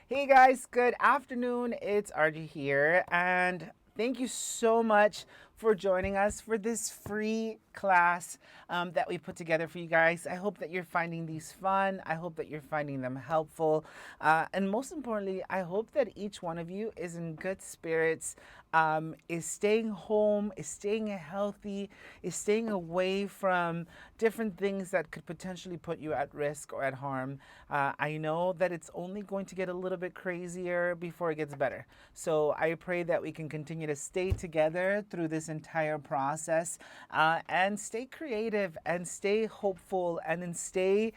Hey guys, good afternoon. It's RG here, and thank you so much for joining us for this free class that we put together for you guys. I hope that you're finding these fun. I hope that you're finding them helpful. And most importantly, I hope that each one of you is in good spirits, is staying home, is staying healthy, is staying away from different things that could potentially put you at risk or at harm. I know that it's only going to get a little bit crazier before it gets better. So I pray that we can continue to stay together through this entire process and stay creative and stay hopeful and then stay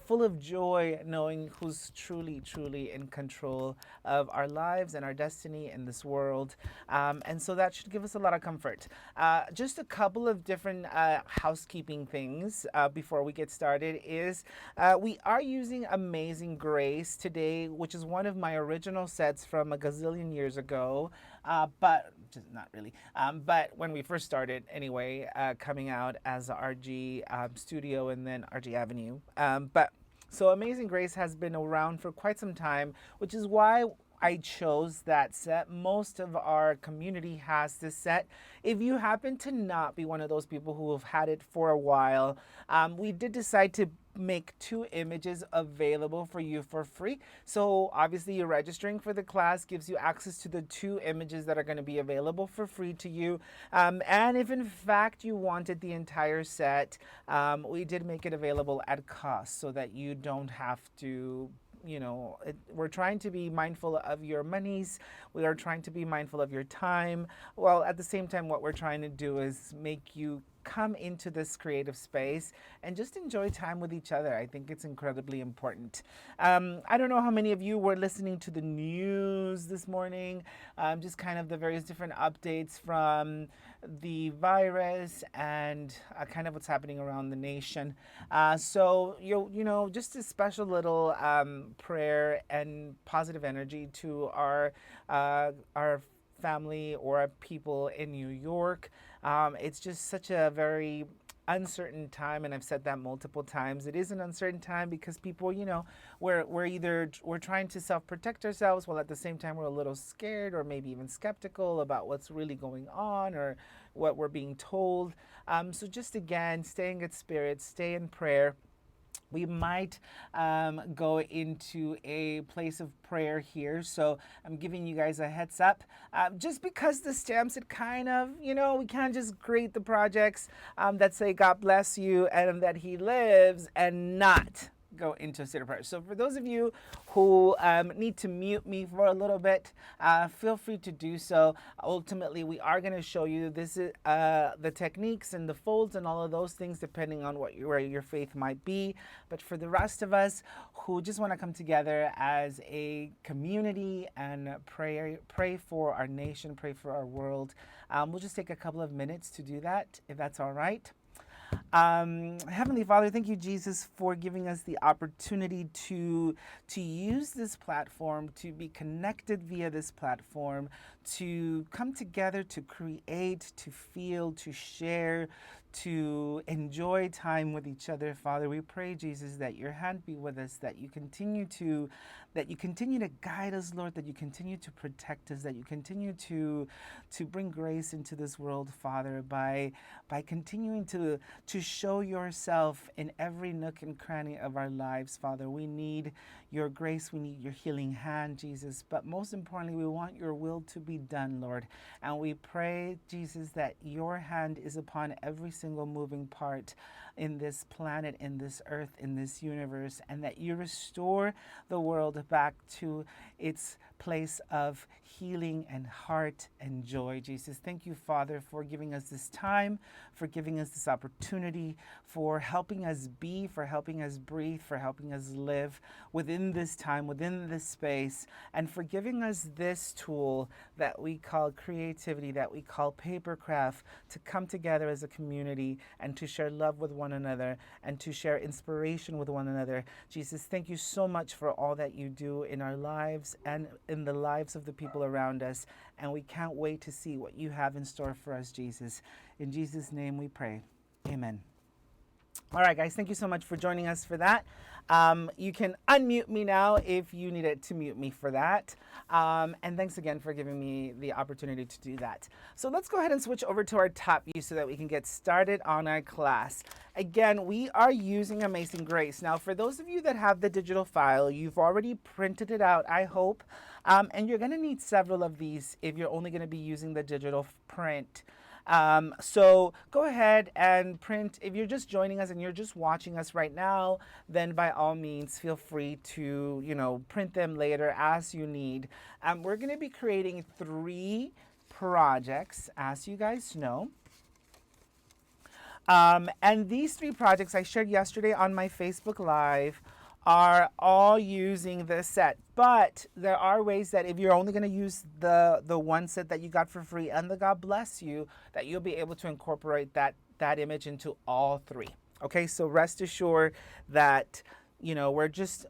full of joy, knowing who's truly, truly in control of our lives and our destiny in this world. And so that should give us a lot of comfort. Just a couple of different housekeeping things before we get started is we are using Amazing Grace today, which is one of my original sets from a gazillion years ago, but just not really. But when we first started, anyway, coming out as RG Studio and then RG Avenue. But so Amazing Grace has been around for quite some time, which is why I chose that set. Most of our community has this set. If you happen to not be one of those people who have had it for a while, we did decide to make two images available for you for free. So obviously you're registering for the class gives you access to the two images that are going to be available for free to you. And if in fact you wanted the entire set, we did make it available at cost so that you don't have to, we're trying to be mindful of your monies. We are trying to be mindful of your time. Well, at the same time, what we're trying to do is make you come into this creative space and just enjoy time with each other. I think it's incredibly important. I don't know how many of you were listening to the news this morning, just kind of the various different updates from the virus and kind of what's happening around the nation. So just a special little prayer and positive energy to our family or our people in New York. It's just such a very uncertain time, and I've said that multiple times. It is an uncertain time because people, we're trying to self-protect ourselves while at the same time we're a little scared or maybe even skeptical about what's really going on or what we're being told. So just again, stay in good spirits, stay in prayer. We might go into a place of prayer here. So I'm giving you guys a heads up. Just because the stamps, it kind of, we can't just create the projects that say God bless you and that He lives and not go into a state of prayer. So for those of you who need to mute me for a little bit, feel free to do so. Ultimately, we are going to show you this is the techniques and the folds and all of those things, depending on where your faith might be. But for the rest of us who just want to come together as a community and pray for our nation, pray for our world, we'll just take a couple of minutes to do that, if that's all right. Heavenly Father, thank you, Jesus, for giving us the opportunity to use this platform, to be connected via this platform, to come together, to create, to feel, to share, to enjoy time with each other. Father, we pray, Jesus, that your hand be with us, that you continue to guide us, Lord, that you continue to protect us, that you continue to bring grace into this world, Father, by continuing to show yourself in every nook and cranny of our lives, Father. We need your grace, we need your healing hand, Jesus, but most importantly, we want your will to be done, Lord. And we pray, Jesus, that your hand is upon every single moving part in this planet, in this earth, in this universe, and that you restore the world back to its place of healing and heart and joy, Jesus. Thank you, Father, for giving us this time, for giving us this opportunity, for helping us be, for helping us breathe, for helping us live within this time, within this space, and for giving us this tool that we call creativity, that we call papercraft, to come together as a community and to share love with one another and to share inspiration with one another. Jesus, thank you so much for all that you do in our lives and in the lives of the people around us. And we can't wait to see what you have in store for us, Jesus. In Jesus' name we pray. Amen. All right, guys, thank you so much for joining us for that. You can unmute me now if you needed to mute me for that. And thanks again for giving me the opportunity to do that. So let's go ahead and switch over to our top view so that we can get started on our class. Again, we are using Amazing Grace. Now, for those of you that have the digital file, you've already printed it out, I hope. And you're going to need several of these if you're only going to be using the digital print. So go ahead and print. If you're just joining us and you're just watching us right now, then by all means, feel free to, print them later as you need. We're going to be creating 3 projects, as you guys know. And these 3 projects I shared yesterday on my Facebook Live are all using this set, but there are ways that if you're only going to use the one set that you got for free and the God Bless You, that you'll be able to incorporate that image into all 3. Okay, so rest assured that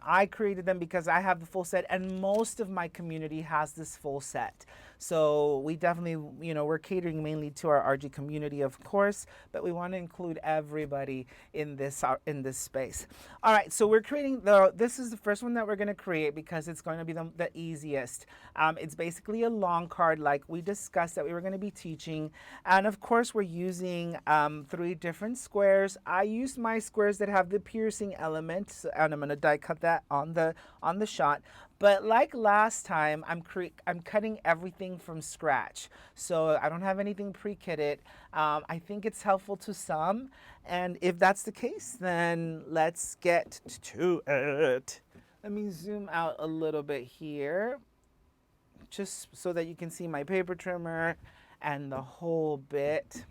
I created them because I have the full set, and most of my community has this full set. So we definitely, we're catering mainly to our RG community, of course, but we want to include everybody in this space. All right, so we're creating this is the first one that we're going to create because it's going to be the easiest. It's basically a long card like we discussed that we were going to be teaching. And of course, we're using 3 different squares. I used my squares that have the piercing element, and I'm going to die cut that on the shot. But like last time, I'm cutting everything from scratch. So I don't have anything pre-kitted. I think it's helpful to some. And if that's the case, then let's get to it. Let me zoom out a little bit here, just so that you can see my paper trimmer and the whole bit.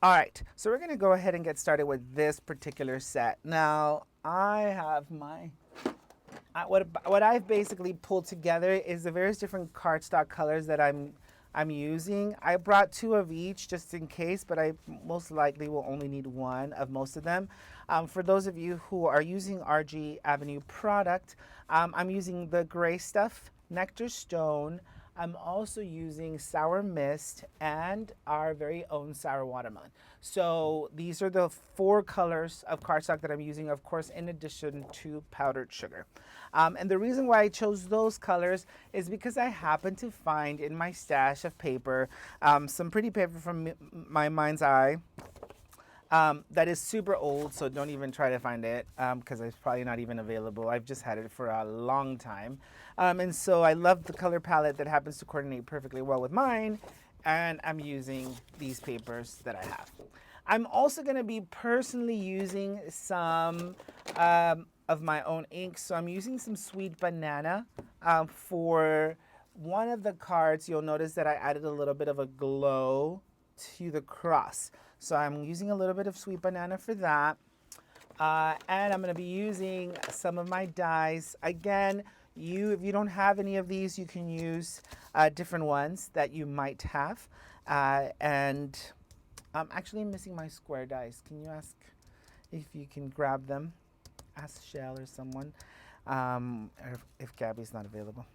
All right, so we're gonna go ahead and get started with this particular set. Now, I have what I've basically pulled together is the various different cardstock colors that I'm using. I brought 2 of each just in case, but I most likely will only need 1 of most of them. For those of you who are using RG Avenue product, I'm using the gray stuff, Nectar Stone. I'm also using Sour Mist and our very own Sour Watermelon. So these are the 4 colors of cardstock that I'm using, of course, in addition to powdered sugar. And the reason why I chose those colors is because I happened to find in my stash of paper some pretty paper from my mind's eye. That is super old, so don't even try to find it because it's probably not even available. I've just had it for a long time. And so I love the color palette that happens to coordinate perfectly well with mine, and I'm using these papers that I have. I'm also going to be personally using some of my own ink. So I'm using some Sweet Banana for one of the cards. You'll notice that I added a little bit of a glow to the cross. So I'm using a little bit of Sweet Banana for that. And I'm going to be using some of my dies. Again, if you don't have any of these, you can use different ones that you might have. And I'm actually missing my square dies. Can you ask if you can grab them? Ask Shell or someone, or if Gabby's not available.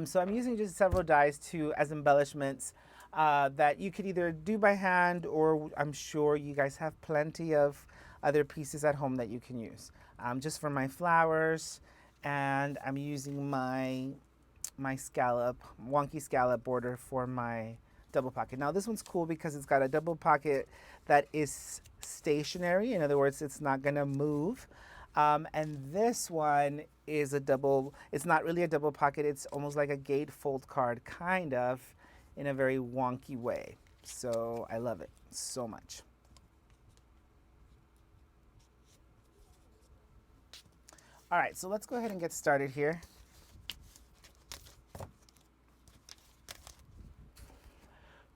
So I'm using just several dies as embellishments that you could either do by hand, or I'm sure you guys have plenty of other pieces at home that you can use. Just for my flowers, and I'm using my wonky scallop border for my double pocket. Now this one's cool because it's got a double pocket that is stationary. In other words, it's not gonna move. And this one is it's not really a double pocket. It's almost like a gatefold card, kind of, in a very wonky way. So I love it so much. All right, so let's go ahead and get started here.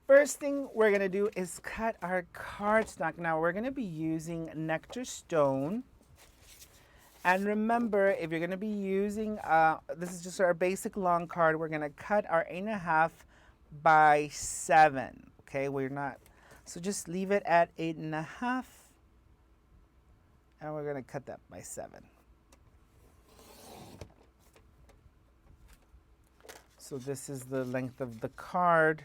First thing we're gonna do is cut our cardstock. Now we're gonna be using Nectar Stone. And remember, if you're gonna be using, this is just our basic long card, we're gonna cut our 8.5 by 7, okay? So just leave it at 8.5, and we're gonna cut that by 7. So this is the length of the card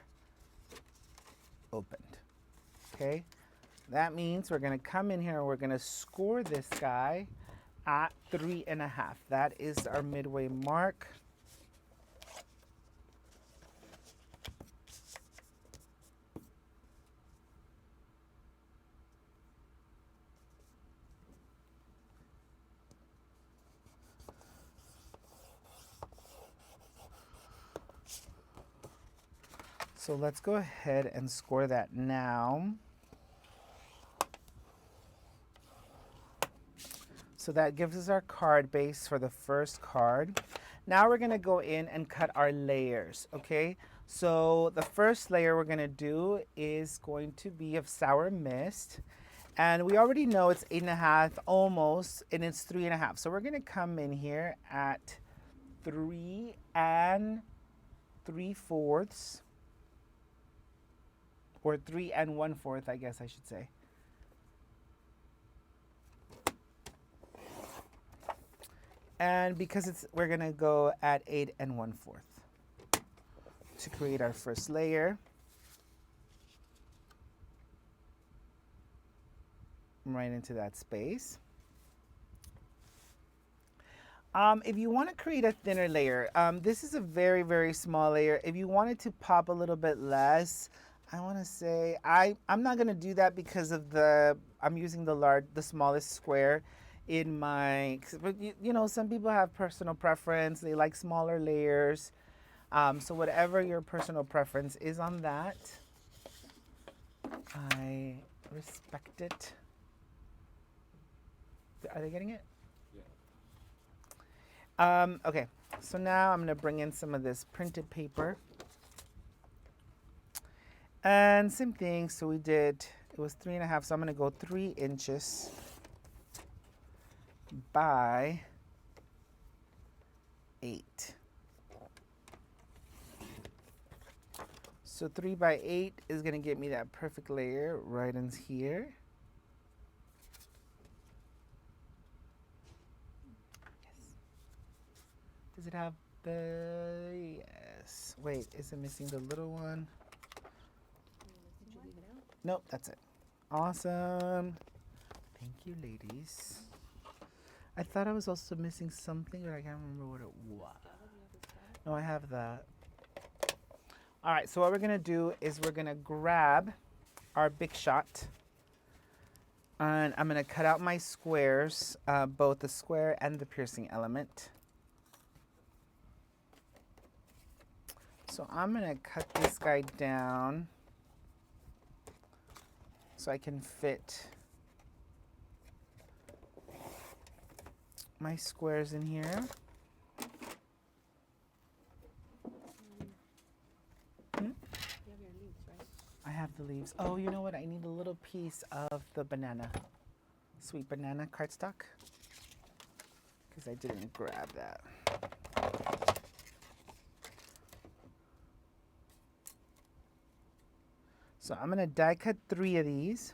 opened. okay? That means we're gonna come in here and we're gonna score this guy at 3.5. That is our midway mark. So let's go ahead and score that now. So that gives us our card base for the first card. Now we're gonna go in and cut our layers, okay? So the first layer we're gonna do is going to be of Sour Mist. And we already know it's 8.5 almost, and it's 3.5. So we're gonna come in here at 3 3/4, or 3 1/4, I guess I should say. And because we're gonna go at 8 1/4 to create our first layer. Right into that space. If you want to create a thinner layer, this is a very, very small layer. If you wanted to pop a little bit less, I want to say I'm not going to do that because of I'm using the smallest square in my, but you know, some people have personal preference. They like smaller layers. So whatever your personal preference is on that, I respect it. Are they getting it? Okay, so now I'm gonna bring in some of this printed paper. And same thing, so it was 3.5, so I'm gonna go 3 inches by 8. So 3 by 8 is gonna get me that perfect layer right in here. Does it have yes. Wait, is it missing the little one? Did you leave it out? Nope, that's it. Awesome. Thank you, ladies. I thought I was also missing something, but I can't remember what it was. No, I have that. All right, so what we're gonna do is we're gonna grab our Big Shot, and I'm gonna cut out my squares, both the square and the piercing element. So I'm gonna cut this guy down so I can fit my squares in here. You have your leaves, right? I have the leaves. Oh, you know what? I need a little piece of the banana, sweet banana cardstock, because I didn't grab that. So I'm gonna die cut 3 of these.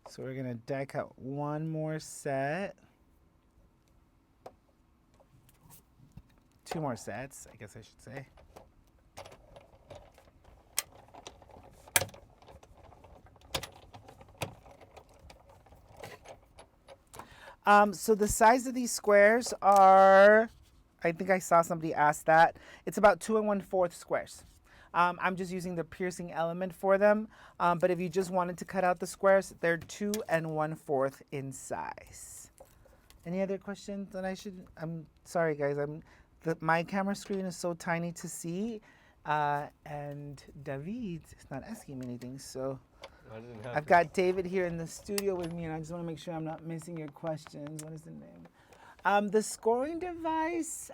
So we're gonna die cut one more set. 2 more sets, I guess I should say. So the size of these squares are, I think I saw somebody ask that. It's about 2 1/4 squares. I'm just using the piercing element for them. But if you just wanted to cut out the squares, they're 2 1/4 in size. Any other questions that I should? I'm sorry, guys. My camera screen is so tiny to see, and David is not asking me anything. So I've got David here in the studio with me, and I just want to make sure I'm not missing your questions. What is the name? The scoring device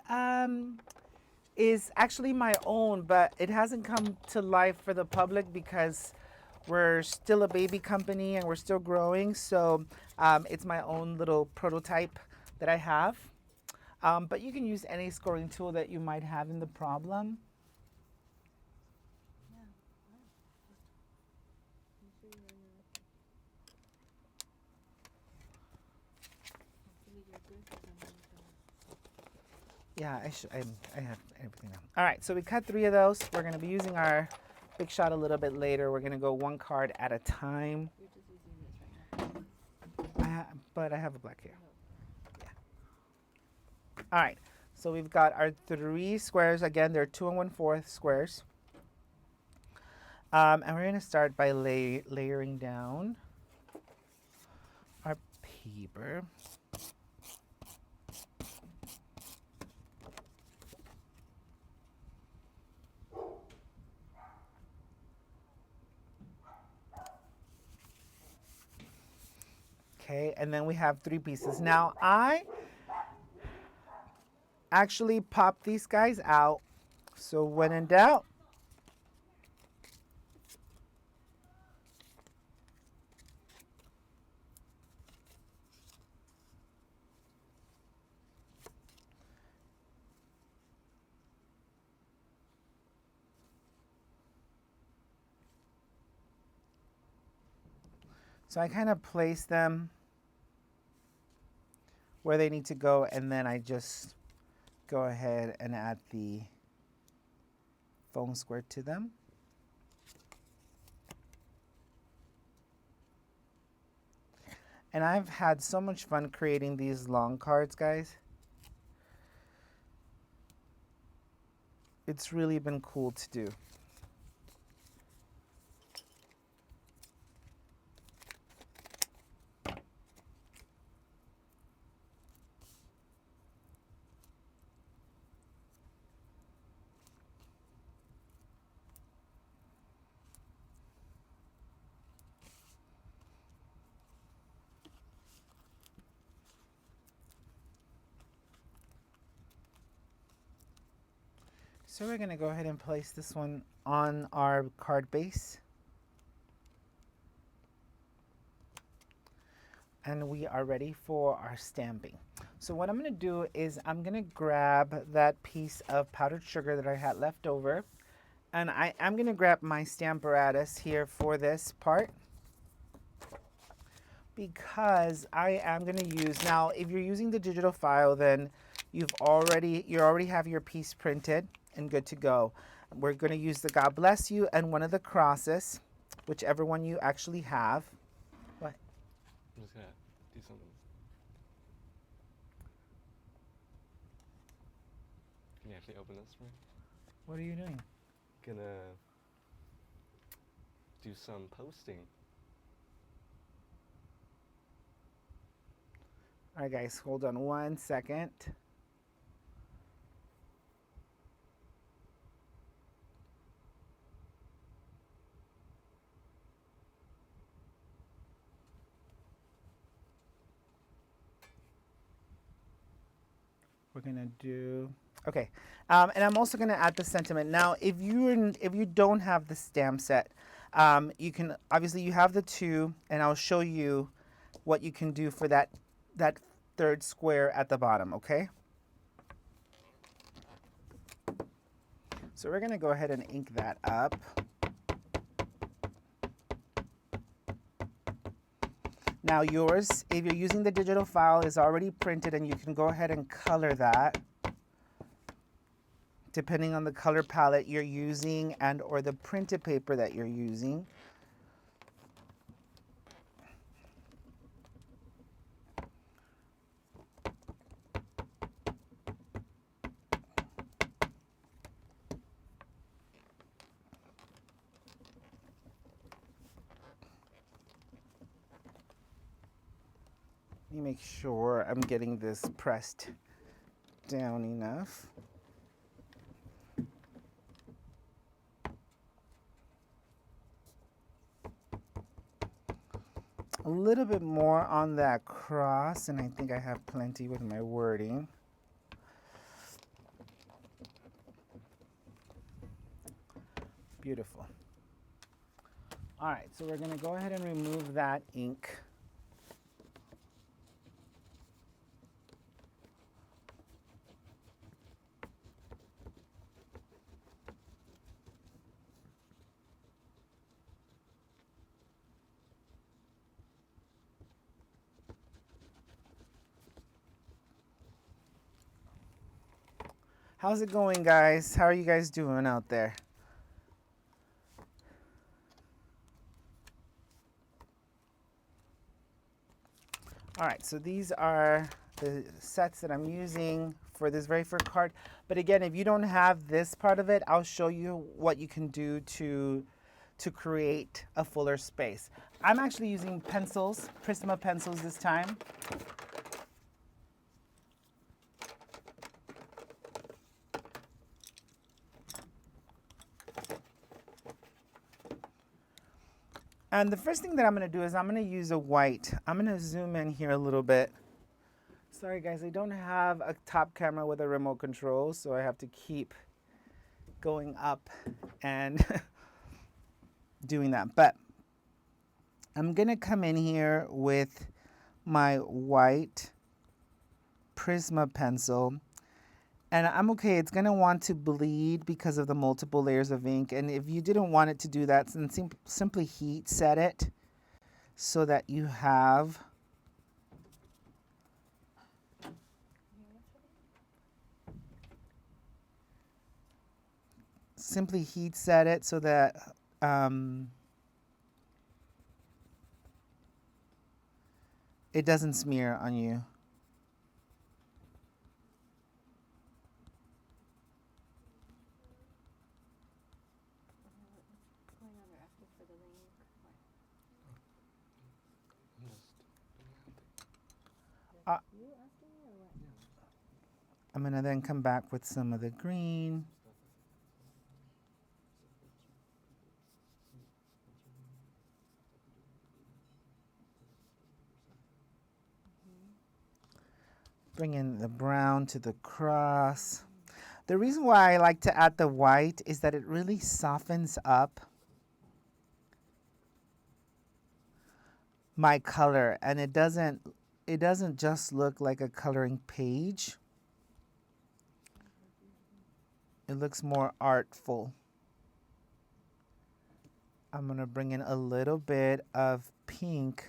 is actually my own, but it hasn't come to life for the public because we're still a baby company and we're still growing. So it's my own little prototype that I have. But you can use any scoring tool that you might have in the problem. Yeah. Wow. Make sure you're on your. Hopefully you're good because I'm gonna go. Yeah, I have everything now. All right, so we cut 3 of those. We're going to be using our big shot a little bit later. We're going to go 1 card at a time. You're just using this right now. But I have a black here. No. All right, so we've got our 3 squares. Again, they're 2 1/4 squares. And we're going to start by layering down our paper. Okay, and then we have 3 pieces. Now, I actually pop these guys out. So when in doubt, so I kind of place them where they need to go, and then I just go ahead and add the foam square to them. And I've had so much fun creating these long cards, guys. It's really been cool to do. So we're going to go ahead and place this one on our card base. And we are ready for our stamping. So what I'm going to do is I'm going to grab that piece of powdered sugar that I had left over. And I'm going to grab my Stamparatus here for this part, because I am going to use, now if you're using the digital file, then you already have your piece printed and good to go. We're going to use the God Bless You and one of the crosses, whichever one you actually have. What? I'm just gonna do something. Can you actually open this for me? What are you doing? Gonna do some posting. All right, guys, hold on 1 second. We're gonna do, okay, and I'm also gonna add the sentiment. Now, if you don't have the stamp set, you can, obviously you have the 2, and I'll show you what you can do for that 3rd square at the bottom, okay? So we're gonna go ahead and ink that up. Now yours, if you're using the digital file, is already printed, and you can go ahead and color that depending on the color palette you're using and or the printed paper that you're using. Let me make sure I'm getting this pressed down enough. A little bit more on that cross, and I think I have plenty with my wording. Beautiful. All right, so we're going to go ahead and remove that ink. How's it going, guys? How are you guys doing out there? All right, so these are the sets that I'm using for this very first card. But again, if you don't have this part of it, I'll show you what you can do to create a fuller space. I'm actually using pencils, Prisma pencils this time. And the first thing that I'm going to do is I'm going to use a white. I'm going to zoom in here a little bit. Sorry guys, I don't have a top camera with a remote control, so I have to keep going up and doing that. But I'm going to come in here with my white Prisma pencil. And I'm okay, it's going to want to bleed because of the multiple layers of ink. And if you didn't want it to do that, then simply heat set it so that you have simply heat set it so that it doesn't smear on you. I'm going to then come back with some of the green. Bring in the brown to the cross. The reason why I like to add the white is that it really softens up my color, and it doesn't just look like a coloring page. It looks more artful. I'm going to bring in a little bit of pink.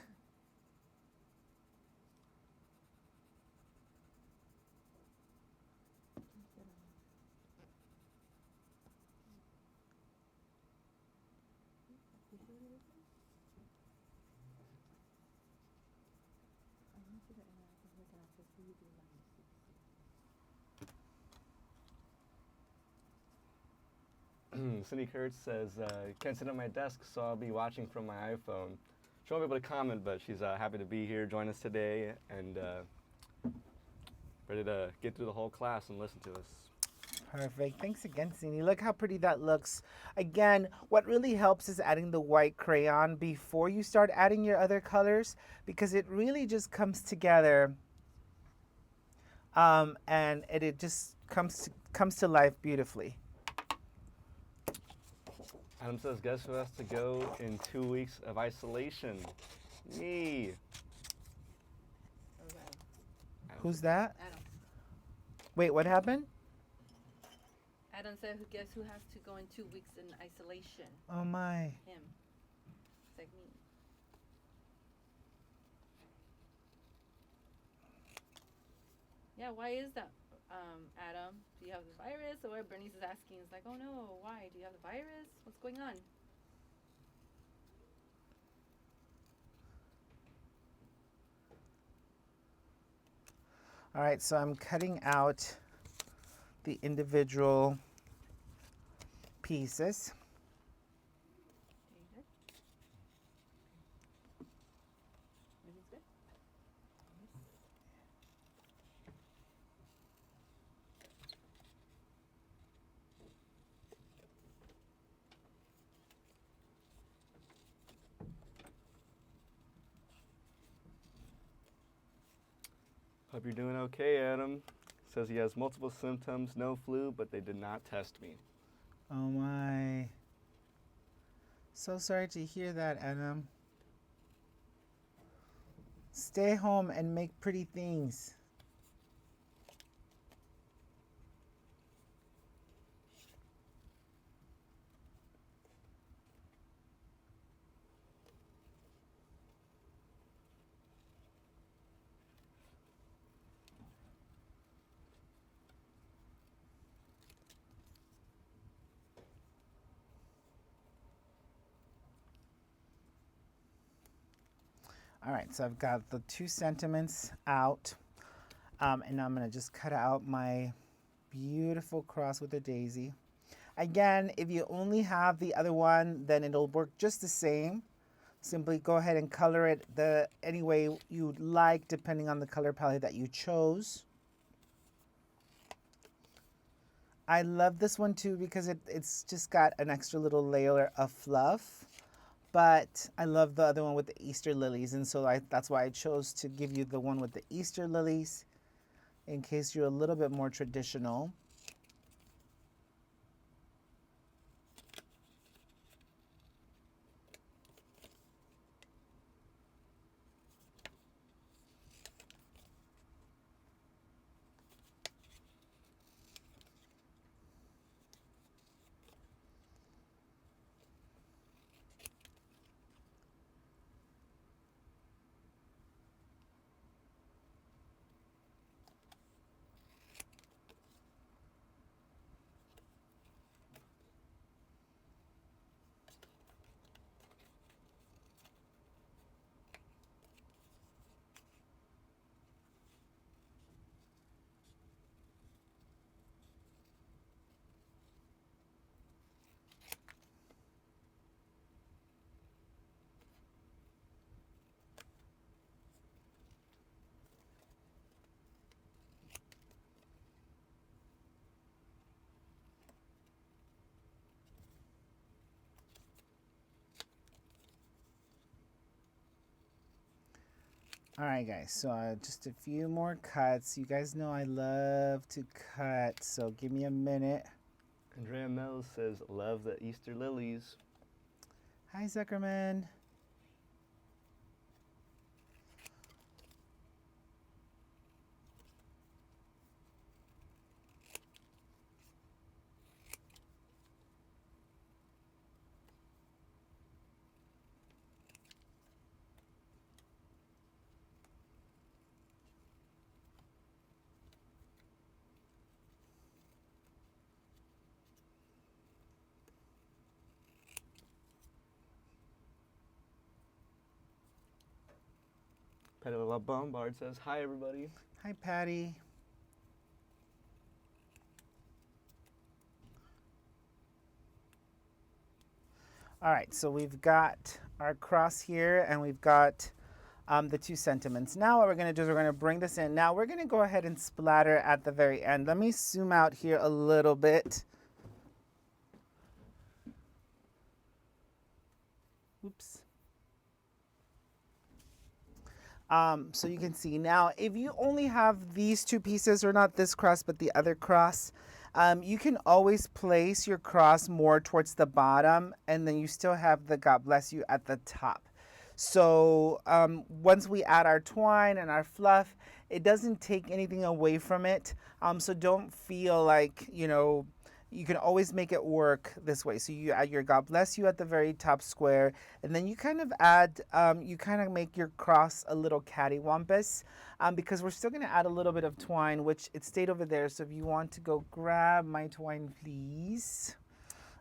Cindy Kurtz says, can't sit at my desk, so I'll be watching from my iPhone. She won't be able to comment, but she's happy to be here, join us today, and ready to get through the whole class and listen to us. Perfect. Thanks again, Cindy. Look how pretty that looks. Again, what really helps is adding the white crayon before you start adding your other colors, because it really just comes together and it just comes to life beautifully. Adam says, guess who has to go in 2 weeks of isolation? Me. Who's that? Adam. Wait, what happened? Adam said, guess who has to go in 2 weeks in isolation? Oh my. Him. It's like me. Yeah, why is that, Adam? Do you have the virus? Or Bernice is asking, it's like, oh no, why? Do you have the virus? What's going on? All right, so I'm cutting out the individual pieces. Everything's good? Hope you're doing okay, Adam. Says he has multiple symptoms, no flu, but they did not test me. Oh my. So sorry to hear that, Adam. Stay home and make pretty things. All right, so I've got the 2 sentiments out. And now I'm going to just cut out my beautiful cross with a daisy. Again, if you only have the other one, then it'll work just the same. Simply go ahead and color it any way you'd like, depending on the color palette that you chose. I love this one too because it's just got an extra little layer of fluff. But I love the other one with the Easter lilies, and so that's why I chose to give you the one with the Easter lilies in case you're a little bit more traditional. All right, guys, so just a few more cuts. You guys know I love to cut, so give me a minute. Andrea Mills says, love the Easter lilies. Hi, Zuckerman. Petula Bombard says, hi, everybody. Hi, Patty. All right, so we've got our cross here, and we've got the 2 sentiments. Now what we're going to do is we're going to bring this in. Now we're going to go ahead and splatter at the very end. Let me zoom out here a little bit. Oops. So you can see now, if you only have these 2 pieces, or not this cross, but the other cross, you can always place your cross more towards the bottom, and then you still have the God Bless You at the top. So once we add our twine and our fluff, it doesn't take anything away from it. So don't feel like, you can always make it work this way. So you add your God Bless You at the very top square, and then you kind of add, you kind of make your cross a little cattywampus, because we're still going to add a little bit of twine, which it stayed over there. So if you want to go grab my twine, please.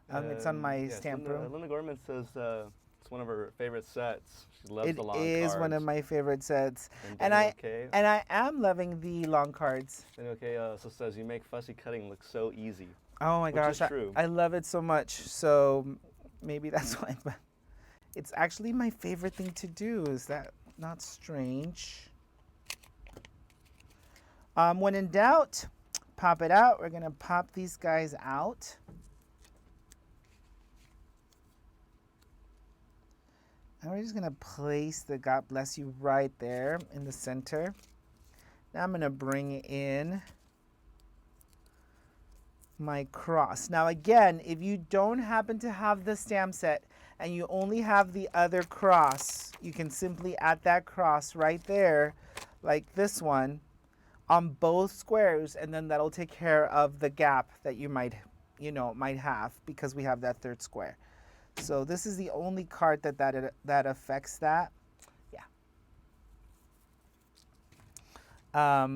It's on my stamp room. Linda Gorman says it's one of her favorite sets. She loves the long cards. It is one of my favorite sets. And I am loving the long cards. Okay, also says, you make fussy cutting look so easy. Oh my gosh, I love it so much. So maybe that's why. But it's actually my favorite thing to do. Is that not strange? When in doubt, pop it out. We're going to pop these guys out. And we're just going to place the God Bless You right there in the center. Now I'm going to bring in my cross. Now again, if you don't happen to have the stamp set and you only have the other cross, you can simply add that cross right there, like this one, on both squares, and then that'll take care of the gap that you might have, because we have that 3rd square. So this is the only card that affects that. Yeah.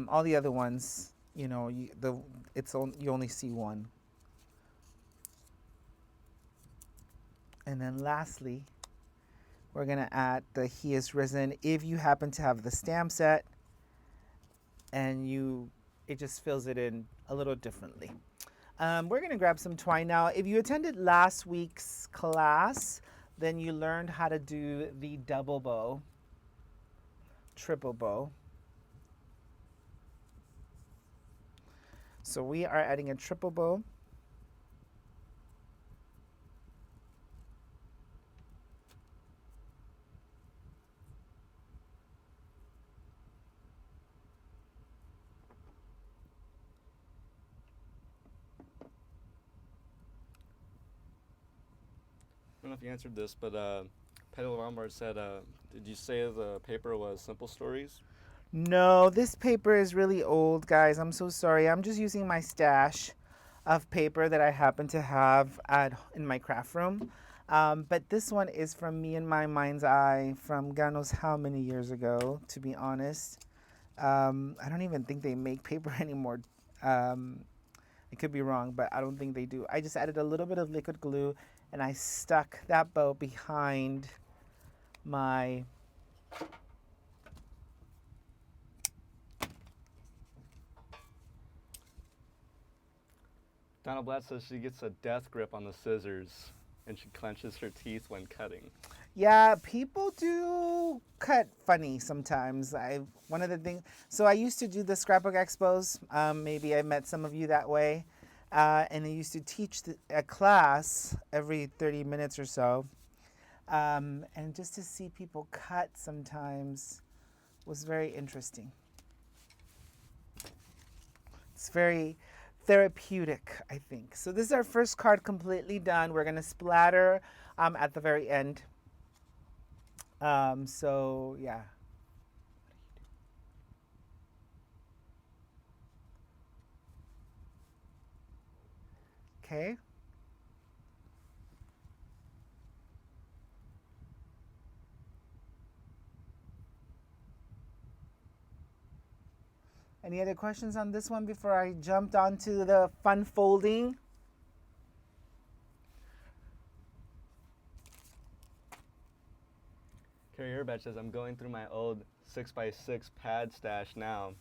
All the other ones, you only see one. And then lastly, We're going to add the He is Risen. If you happen to have the stamp set and it just fills it in a little differently. We're going to grab some twine now. If you attended last week's class, then you learned how to do the double bow, triple bow. So we are adding a triple bow. I don't know if you answered this, but Pedro Lombard said, did you say the paper was Simple Stories? No, this paper is really old, guys. I'm so sorry. I'm just using my stash of paper that I happen to have in my craft room. But this one is from Me and My Mind's Eye from God knows how many years ago, to be honest. I don't even think they make paper anymore. I could be wrong, but I don't think they do. I just added a little bit of liquid glue and I stuck that bow behind my Donna Blatt says she gets a death grip on the scissors and she clenches her teeth when cutting. Yeah, people do cut funny sometimes. One of the things. So I used to do the scrapbook expos. Maybe I met some of you that way, and I used to teach a class every 30 minutes or so, and just to see people cut sometimes was very interesting. It's very therapeutic, I think. So this is our first card completely done. We're gonna splatter at the very end. So yeah. Okay. Any other questions on this one before I jumped onto the fun folding? Carrie Erbach says, I'm going through my old 6x6 pad stash now.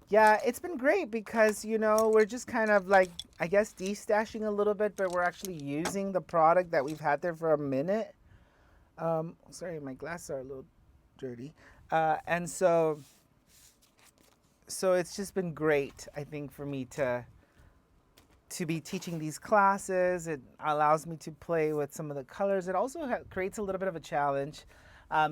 Yeah, it's been great because, we're just kind of like, I guess, de-stashing a little bit, but we're actually using the product that we've had there for a minute. Sorry, my glasses are a little dirty. And so it's just been great, I think, for me to be teaching these classes. It allows me to play with some of the colors. It also creates a little bit of a challenge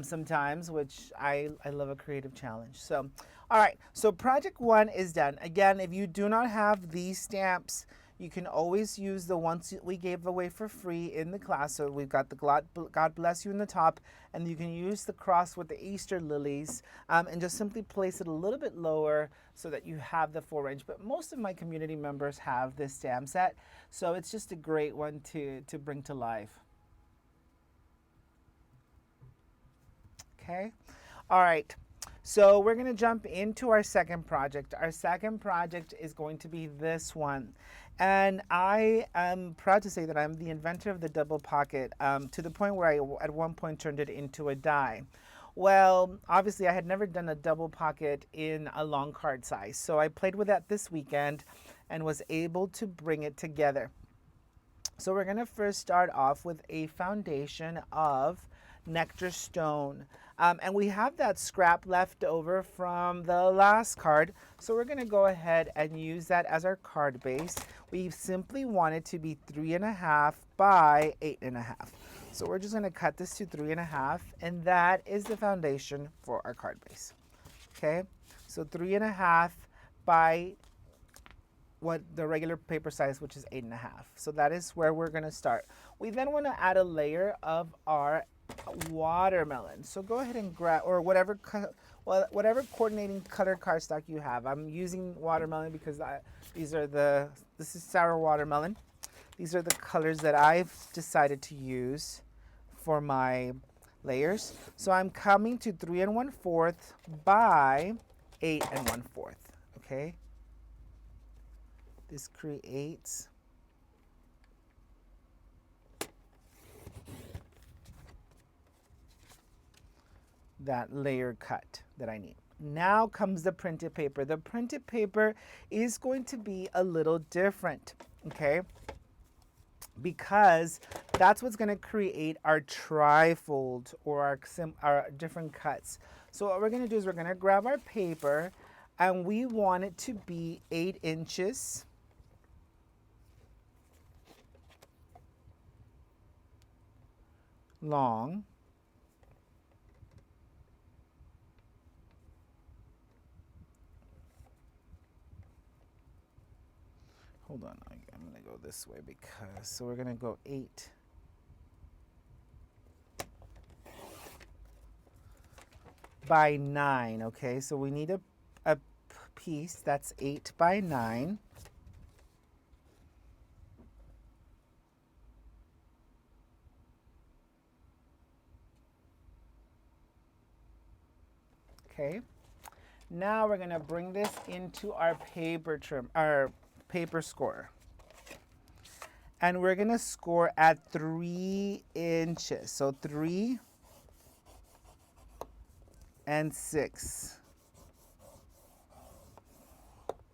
sometimes, which I love a creative challenge. So, all right, so project 1 is done. Again, if you do not have these stamps, you can always use the ones we gave away for free in the class. So we've got the God Bless You in the top, and you can use the cross with the Easter lilies and just simply place it a little bit lower so that you have the full range. But most of my community members have this stamp set, so it's just a great one to bring to life. Okay, all right. So we're going to jump into our second project. Our second project is going to be this one. And I am proud to say that I'm the inventor of the double pocket to the point where I at one point turned it into a die. Well, obviously I had never done a double pocket in a long card size. So I played with that this weekend and was able to bring it together. So we're going to first start off with a foundation of Nectar Stone. And we have that scrap left over from the last card. So we're going to go ahead and use that as our card base. We simply want it to be 3.5 by 8.5. So we're just going to cut this to 3.5, and that is the foundation for our card base. Okay, so 3.5 by what the regular paper size, which is 8.5. So that is where we're going to start. We then want to add a layer of our watermelon. So go ahead and grab, or whatever coordinating color cardstock you have. I'm using watermelon because this is sour watermelon. These are the colors that I've decided to use for my layers. So I'm coming to 3 1/4 by 8 1/4. Okay. This creates that layer cut that I need. Now comes the printed paper. The printed paper is going to be a little different, okay? Because that's what's going to create our trifold or our different cuts. So what we're going to do is we're going to grab our paper and we want it to be 8 inches long. Hold on, I'm going to go this way because, so we're going to go 8 by 9, okay? So we need a piece that's 8 by 9. Okay. Now we're going to bring this into our paper trim, our paper score. And we're going to score at 3 inches. So 3 and 6.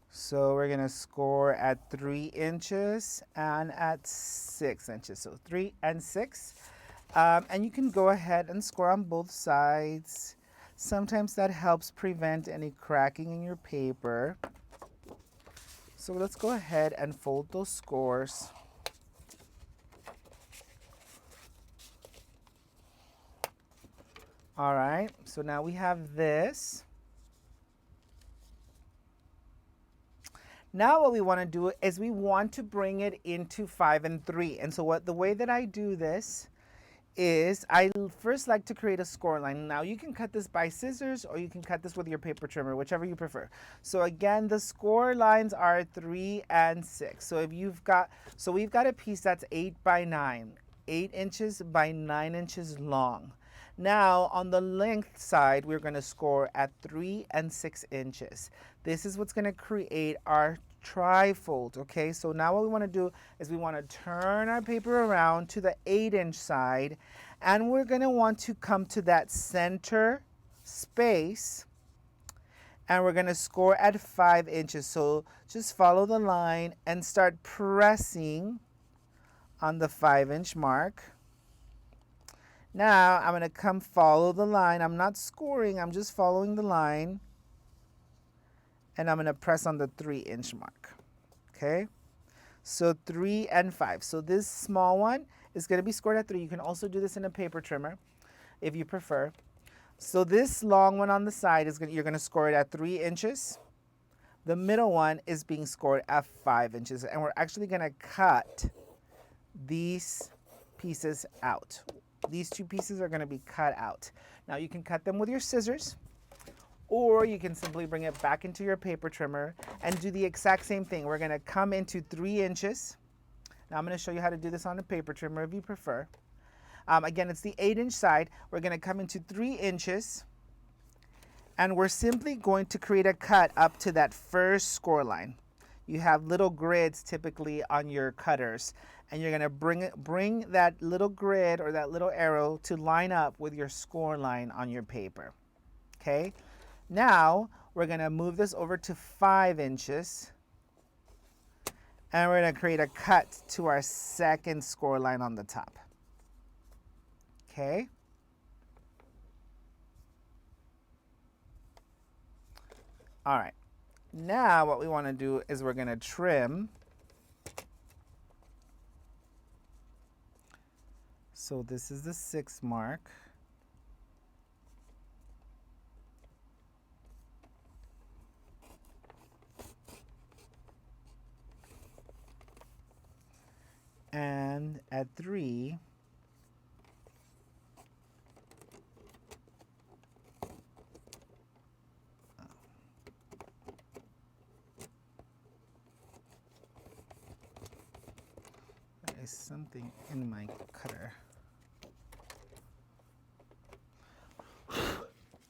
So we're going to score at 3 inches and at 6 inches. So 3 and 6. And you can go ahead and score on both sides. Sometimes that helps prevent any cracking in your paper. So let's go ahead and fold those scores. All right, so now we have this. Now what we want to do is we want to bring it into 5 and 3. And so the way that I do this is I first like to create a score line. Now you can cut this by scissors or you can cut this with your paper trimmer, whichever you prefer. So again, the score lines are 3 and 6. So we've got a piece that's 8 by 9, 8 inches by 9 inches long. Now on the length side, we're going to score at 3 and 6 inches. This is what's going to create our trifold, okay? So now what we want to do is we want to turn our paper around to the 8-inch side, and we're going to want to come to that center space, and we're going to score at 5 inches. So just follow the line and start pressing on the 5-inch mark. Now I'm going to come follow the line. I'm not scoring, I'm just following the line. And I'm going to press on the 3-inch mark. Okay? So 3 and 5. So this small one is going to be scored at 3. You can also do this in a paper trimmer if you prefer. So this long one on the side you're going to score it at 3 inches. The middle one is being scored at 5 inches. And we're actually going to cut these pieces out. These 2 pieces are going to be cut out. Now you can cut them with your scissors, or you can simply bring it back into your paper trimmer and do the exact same thing. We're going to come into 3 inches. Now I'm going to show you how to do this on a paper trimmer if you prefer. Again, it's the 8-inch side. We're going to come into 3 inches, and we're simply going to create a cut up to that first score line. You have little grids typically on your cutters, and you're going to bring that little grid or that little arrow to line up with your score line on your paper. Okay? Now we're going to move this over to 5 inches, and we're going to create a cut to our second score line on the top. Okay? All right. Now what we want to do is we're going to trim. So this is the 6 mark. And at 3, there is something in my cutter.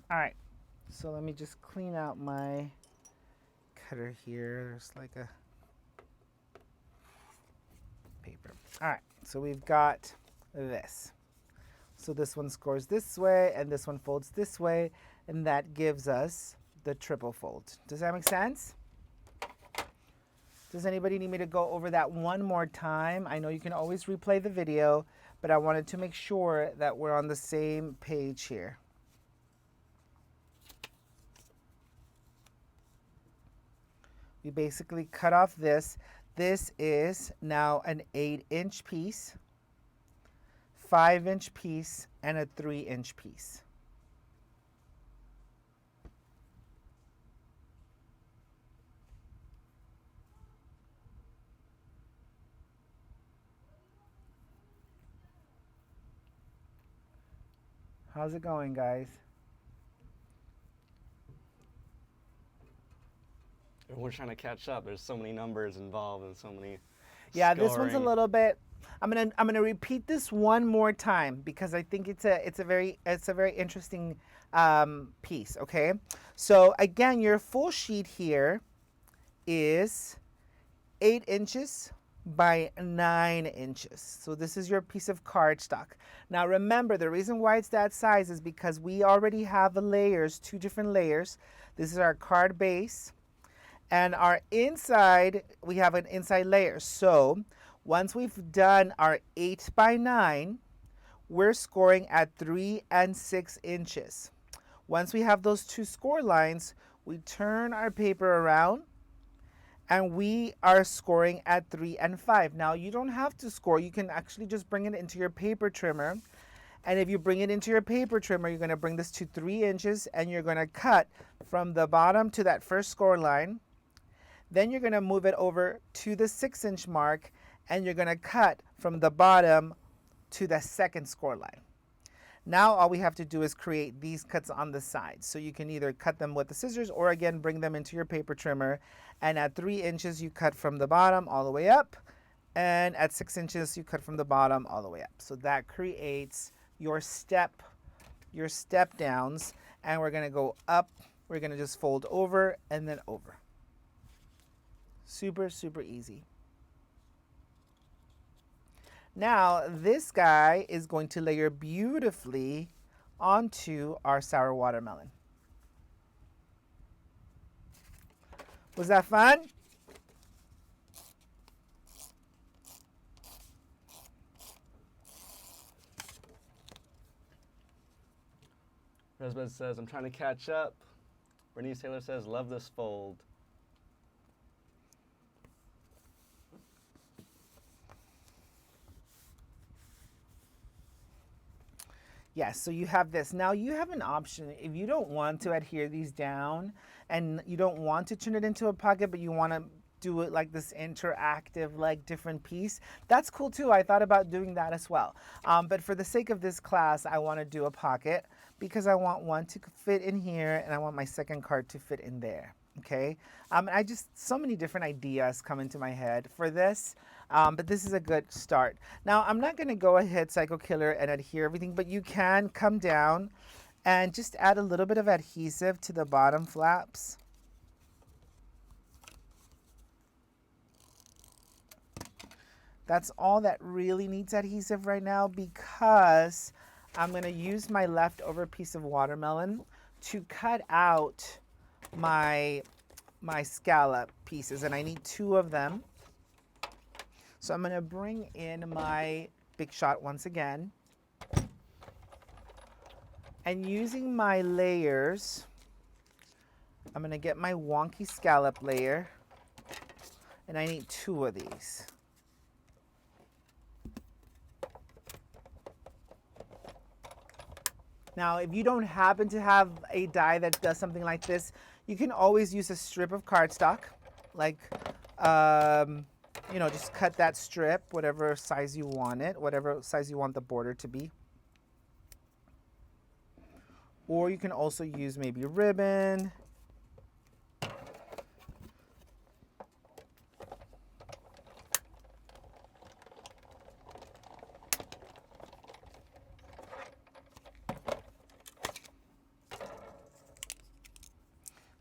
All right, so let me just clean out my cutter here. There's like a paper. All right, so we've got this. So this one scores this way and this one folds this way, and that gives us the triple fold. Does that make sense? Does anybody need me to go over that one more time? I know you can always replay the video, but I wanted to make sure that we're on the same page here. We basically cut off this. This is now an 8-inch piece, 5-inch piece, and a 3-inch piece. How's it going, guys? We're trying to catch up. There's so many numbers involved and so many. Yeah, this one's a scoring. little bit. I'm gonna repeat this one more time because I think it's a very interesting piece. Okay, so again, your full sheet here is 8 inches by 9 inches. So this is your piece of cardstock. Now remember, the reason why it's that size is because we already have the layers, 2 different layers. This is our card base. And our inside, we have an inside layer. So once we've done our 8 by 9, we're scoring at 3 and 6 inches. Once we have those 2 score lines, we turn our paper around and we are scoring at 3 and 5. Now you don't have to score. You can actually just bring it into your paper trimmer. And if you bring it into your paper trimmer, you're going to bring this to 3 inches and you're going to cut from the bottom to that first score line. Then you're going to move it over to the 6-inch mark and you're going to cut from the bottom to the second score line. Now all we have to do is create these cuts on the sides. So you can either cut them with the scissors or again bring them into your paper trimmer. And at 3 inches you cut from the bottom all the way up. And at 6 inches you cut from the bottom all the way up. So that creates your step downs. And we're going to go up. We're going to just fold over and then over. Super, super easy. Now, this guy is going to layer beautifully onto our sour watermelon. Was that fun? Resbeth says, I'm trying to catch up. Bernice Taylor says, love this fold. Yes, so you have this. Now you have an option. If you don't want to adhere these down and you don't want to turn it into a pocket, but you want to do it like this interactive, like different piece, that's cool too. I thought about doing that as well. But for the sake of this class, I want to do a pocket because I want one to fit in here and I want my second card to fit in there. Okay, so many different ideas come into my head for this. But this is a good start. Now, I'm not going to go ahead, Psycho Killer, and adhere everything, but you can come down and just add a little bit of adhesive to the bottom flaps. That's all that really needs adhesive right now because I'm going to use my leftover piece of watermelon to cut out my scallop pieces, and I need 2 of them. So I'm going to bring in my Big Shot once again. And using my layers, I'm going to get my wonky scallop layer. And I need 2 of these. Now, if you don't happen to have a die that does something like this, you can always use a strip of cardstock. Like, just cut that strip, whatever size you want it, whatever size you want the border to be. Or you can also use maybe ribbon.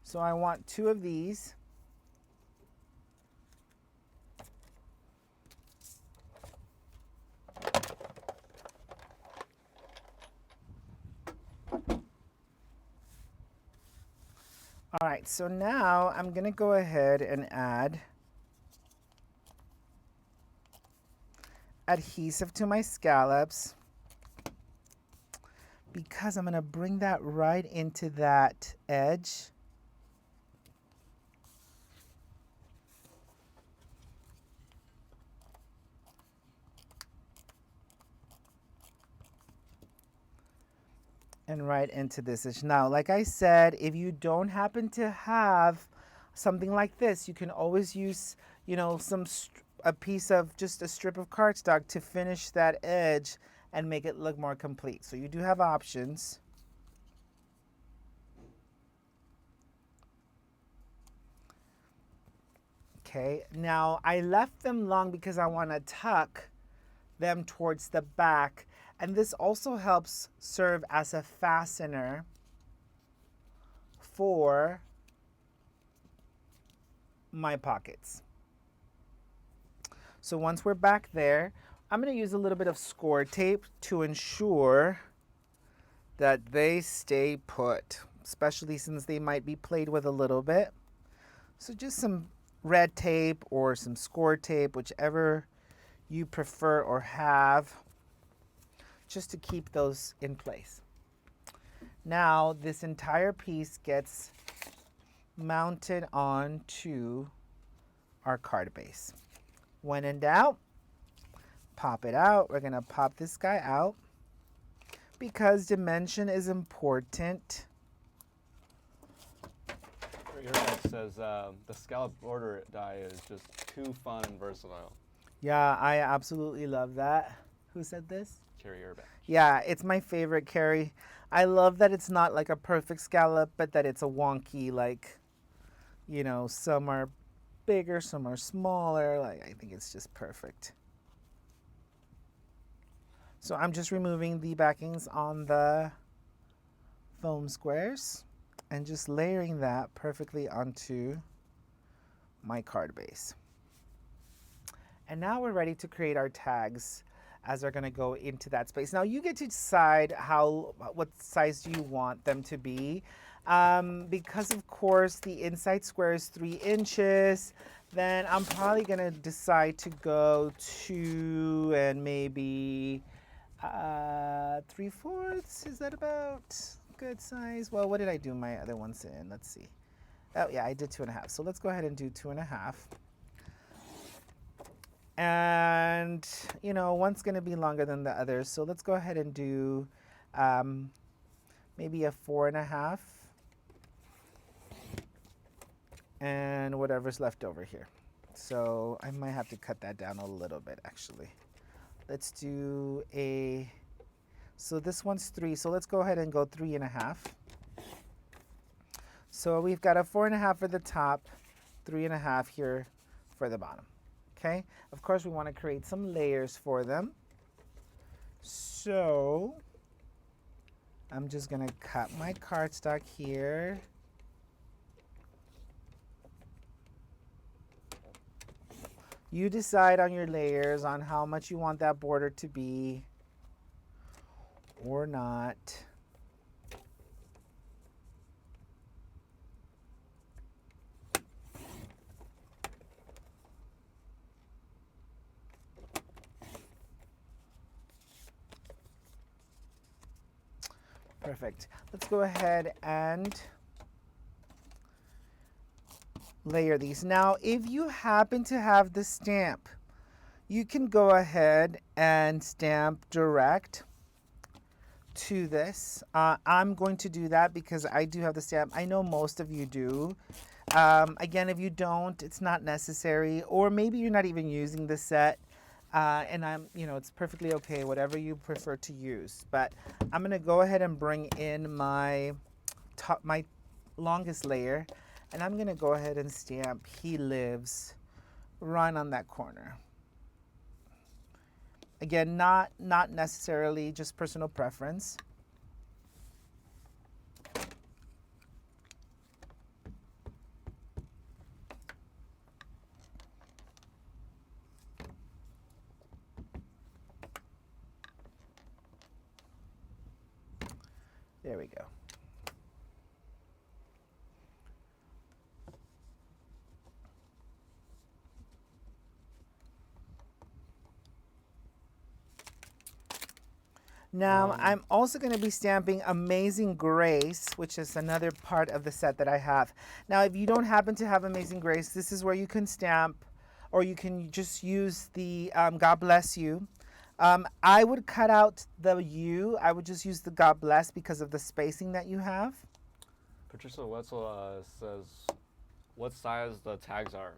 So I want 2 of these. All right, so now I'm gonna go ahead and add adhesive to my scallops because I'm gonna bring that right into that edge. And right into this edge. Now, like I said, if you don't happen to have something like this, you can always use, you know, a piece of just a strip of cardstock to finish that edge and make it look more complete. So you do have options. Okay, now I left them long because I want to tuck them towards the back, and this also helps serve as a fastener for my pockets. So once we're back there, I'm going to use a little bit of score tape to ensure that they stay put, especially since they might be played with a little bit. So just some red tape or some score tape, whichever you prefer or have, just to keep those in place. Now this entire piece gets mounted onto our card base. When in doubt, pop it out. We're gonna pop this guy out because dimension is important. Your guy says the scallop border die is just too fun and versatile. Yeah, I absolutely love that. Who said this? Carrie Urban. Yeah, it's my favorite, Carrie. I love that it's not like a perfect scallop, but that it's a wonky, like, you know, some are bigger, some are smaller. Like, I think it's just perfect. So I'm just removing the backings on the foam squares and just layering that perfectly onto my card base. And now we're ready to create our tags as they're gonna go into that space. Now you get to decide what size do you want them to be. Because of course the inside square is 3 inches, then I'm probably gonna decide to go 2 and maybe 3/4. Is that about good size? Well, what did I do my other ones in? Let's see. Oh yeah, I did 2.5. So let's go ahead and do 2.5. And you know, one's going to be longer than the other, so let's go ahead and do maybe a 4.5 and whatever's left over here. So I might have to cut that down a little bit actually. Let's do so this one's 3, so let's go ahead and go 3.5. So we've got a 4.5 for the top, 3.5 here for the bottom. Okay, of course we want to create some layers for them. So I'm just going to cut my cardstock here. You decide on your layers on how much you want that border to be or not. Perfect. Let's go ahead and layer these. Now, if you happen to have the stamp, you can go ahead and stamp direct to this. I'm going to do that because I do have the stamp. I know most of you do. Again, if you don't, it's not necessary, or maybe you're not even using the set. And it's perfectly okay, whatever you prefer to use. But I'm gonna go ahead and bring in my longest layer, and I'm gonna go ahead and stamp "He Lives" right on that corner. Again, not necessarily, just personal preference. There we go. Now, Um, I'm also going to be stamping Amazing Grace, which is another part of the set that I have. Now, if you don't happen to have Amazing Grace, this is where you can stamp, or you can just use the God Bless You. I would cut out the U. I would just use the God Bless because of the spacing that you have. Patricia Wetzel says, what size the tags are?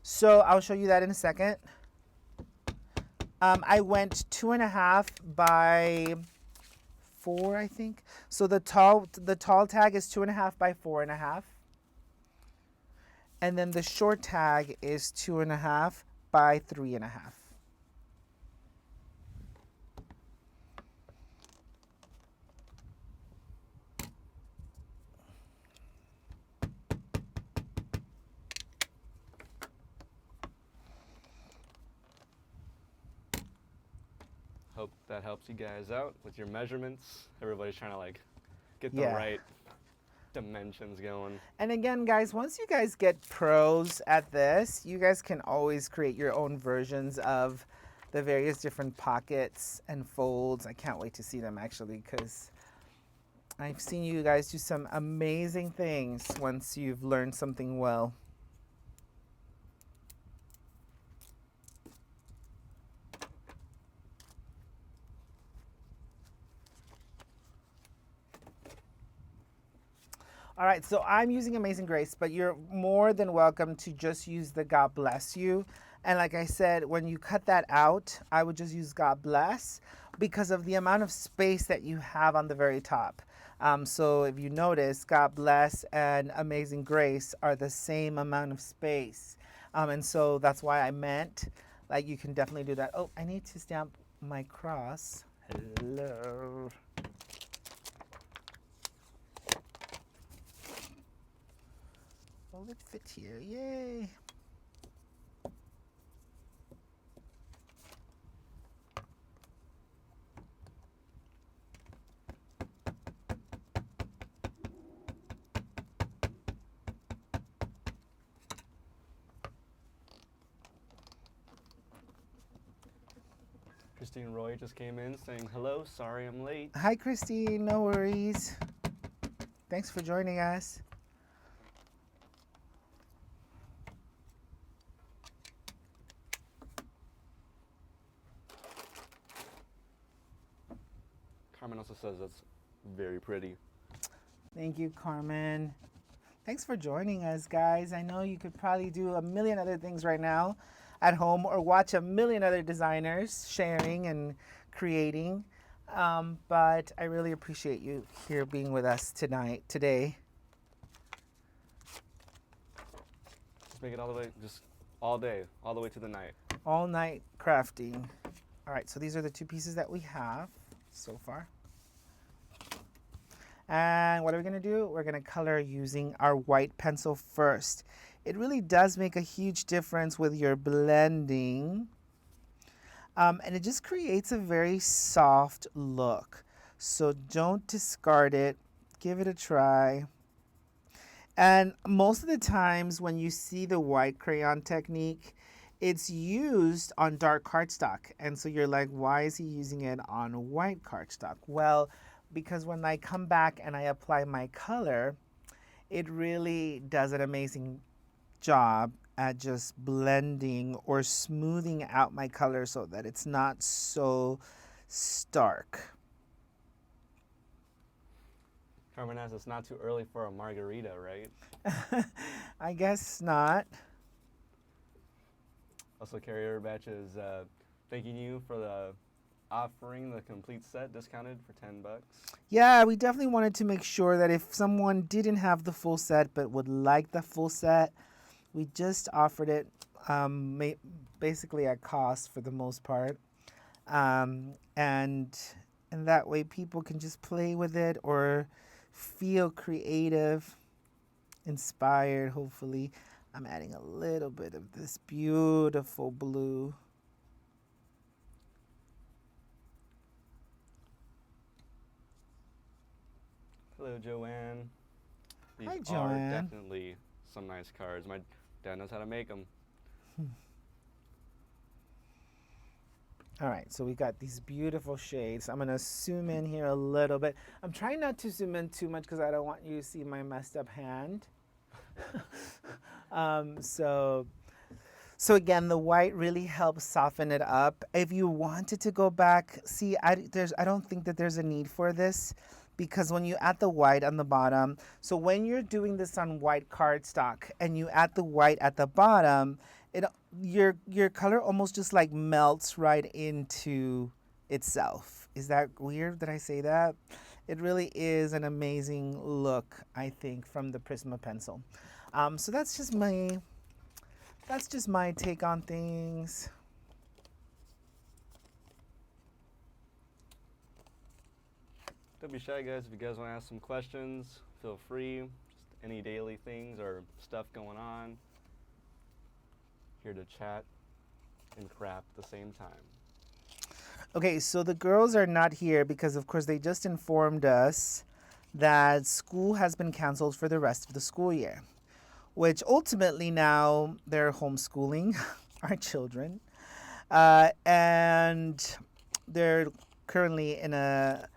So I'll show you that in a second. I went 2.5 by 4, I think. So the tall tag is 2.5 by 4.5. And then the short tag is 2.5 by 3.5. Hope that helps you guys out with your measurements. Everybody's trying to like get the Yeah. right dimensions going. And again, guys, once you guys get pros at this, you guys can always create your own versions of the various different pockets and folds. I can't wait to see them actually, because I've seen you guys do some amazing things once you've learned something well. All right, so I'm using Amazing Grace, but you're more than welcome to just use the God Bless You. And like I said, when you cut that out, I would just use God Bless because of the amount of space that you have on the very top. So if you notice, God Bless and Amazing Grace are the same amount of space. And so that's why I meant, like, you can definitely do that. Oh, I need to stamp my cross. Hello. Well, it fits here. Yay. Christine Roy just came in saying, hello, sorry I'm late. Hi, Christine. No worries. Thanks for joining us. Carmen also says that's very pretty. Thank you, Carmen. Thanks for joining us, guys. I know you could probably do a million other things right now at home or watch a million other designers sharing and creating. But I really appreciate you here being with us today. Just make it all the way, just all day, all the way to the night. All night crafting. All right, so these are the two pieces that we have so far. And what are we gonna do? We're gonna color using our white pencil first. It really does make a huge difference with your blending. And it just creates a very soft look. So don't discard it, give it a try. And most of the times when you see the white crayon technique, it's used on dark cardstock. And so you're like, why is he using it on white cardstock? Well, because when I come back and I apply my color, it really does an amazing job at just blending or smoothing out my color so that it's not so stark. Carmen asks, it's not too early for a margarita, right? I guess not. Also, Carrier Batch is thanking you for the offering the complete set discounted for $10. Yeah, we definitely wanted to make sure that if someone didn't have the full set but would like the full set, we just offered it basically at cost for the most part. And that way people can just play with it or feel creative, inspired, hopefully. I'm adding a little bit of this beautiful blue. Hello, Joanne. These Hi, are Joanne. definitely some nice cards. My dad knows how to make them. All right, so we got these beautiful shades. I'm gonna zoom in here a little bit. I'm trying not to zoom in too much because I don't want you to see my messed up hand. um, so, so again, the white really helps soften it up. If you wanted to go back, see, I don't think that there's a need for this because when you add the white on the bottom, so when you're doing this on white cardstock and you add the white at the bottom, it your color almost just like melts right into itself. Is that weird that I say that? It really is an amazing look, I think, from the Prisma pencil. So that's just my take on things. Don't be shy, guys. If you guys want to ask some questions, feel free. Just any daily things or stuff going on. Here to chat and crap at the same time. Okay, so the girls are not here because, of course, they just informed us that school has been canceled for the rest of the school year, which ultimately now they're homeschooling our children. And they're currently in a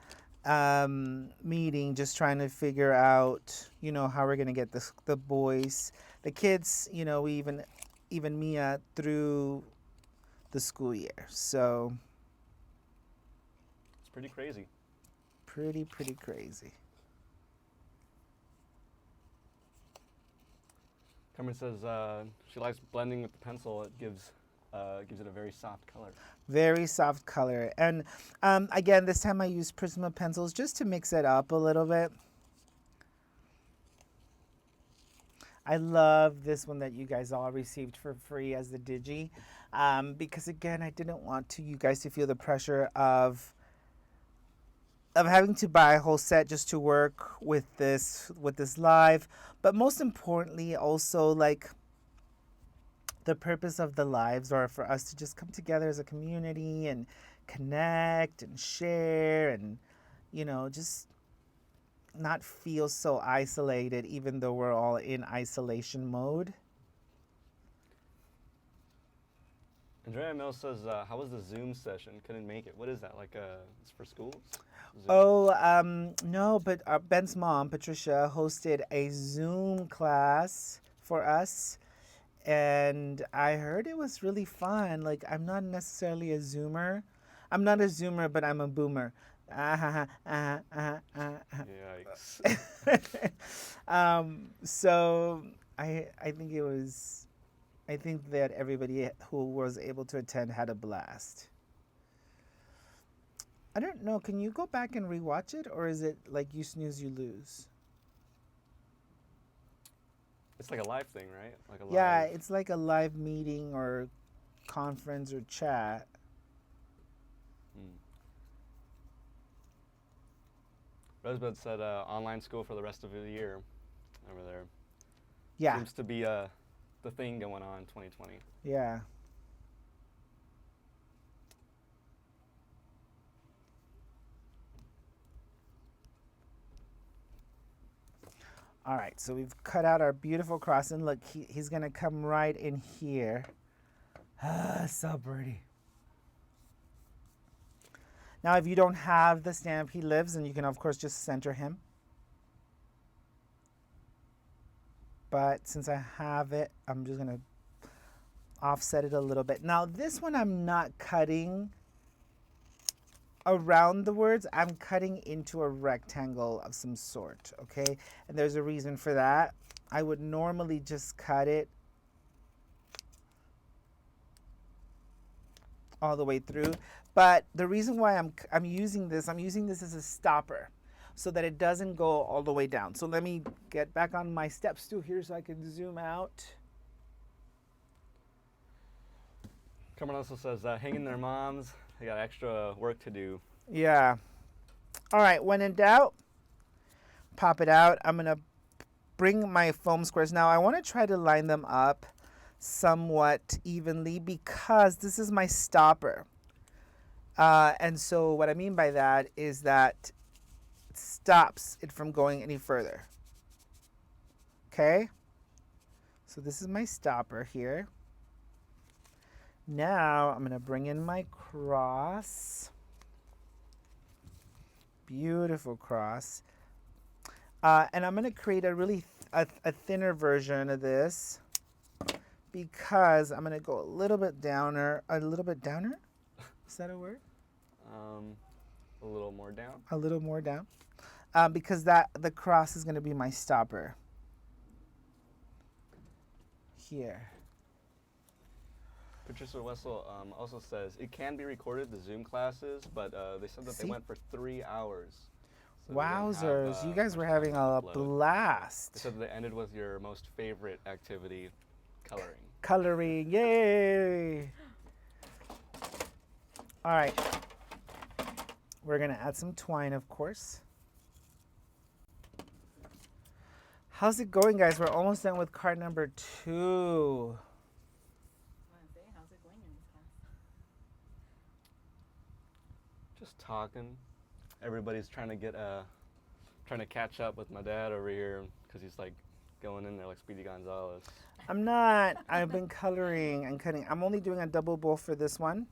meeting just trying to figure out, how we're going to get the boys, the kids, even Mia through the school year. So it's pretty crazy. Pretty crazy. Cameron says she likes blending with the pencil. It gives it a very soft color. Very soft color. And again, this time I used Prisma pencils just to mix it up a little bit. I love this one that you guys all received for free as the Digi. Because again, I didn't want you guys to feel the pressure of having to buy a whole set just to work with this live. But most importantly, also like the purpose of the lives are for us to just come together as a community and connect and share and, just not feel so isolated even though we're all in isolation mode. Andrea Mills says, how was the Zoom session? Couldn't make it. What is that? Like, it's for schools? Zoom? Oh, no, but Ben's mom, Patricia, hosted a Zoom class for us. And I heard it was really fun. Like, I'm not necessarily a Zoomer. I'm not a Zoomer, but I'm a boomer. Yikes. So I think that everybody who was able to attend had a blast. I don't know. Can you go back and rewatch it, or is it like you snooze, you lose? It's like a live thing, right? Like a Yeah, live... it's like a live meeting or conference or chat. Rosebud said online school for the rest of the year over there. Yeah. Seems to be the thing going on in 2020. Yeah. All right, so we've cut out our beautiful cross, and look, he's going to come right in here. So pretty. Now, if you don't have the stamp he lives, and you can, of course, just center him. But since I have it, I'm just going to offset it a little bit. Now, this one I'm not cutting around the words. I'm cutting into a rectangle of some sort, okay? And there's a reason for that. I would normally just cut it all the way through. But the reason why I'm using this as a stopper so that it doesn't go all the way down. So let me get back on my step stool here so I can zoom out. Carmen also says, hang in there, moms. They got extra work to do. Yeah. All right, when in doubt, pop it out. I'm going to bring my foam squares. Now, I want to try to line them up somewhat evenly because this is my stopper. And so what I mean by that is that it stops it from going any further. Okay? So this is my stopper here. Now I'm going to bring in my cross. Beautiful cross. And I'm going to create a really a thinner version of this because I'm going to go a little bit downer. A little bit downer? Is that a word? A little more down. A little more down. Because the cross is going to be my stopper. Here. Patricia Wessel also says it can be recorded, the Zoom classes, but they said that See? they went for 3 hours. So they didn't Wowzers, have, you guys were much time having to a upload. They blast. said that they ended with your most favorite activity, coloring. Coloring, yay! All right, we're gonna add some twine, of course. How's it going, guys? We're almost done with card number 2. I was gonna say, how's it going in this class? Just talking. Everybody's trying to catch up with my dad over here because he's like going in there like Speedy Gonzalez. I'm not. I've been coloring and cutting. I'm only doing a double bowl for this one.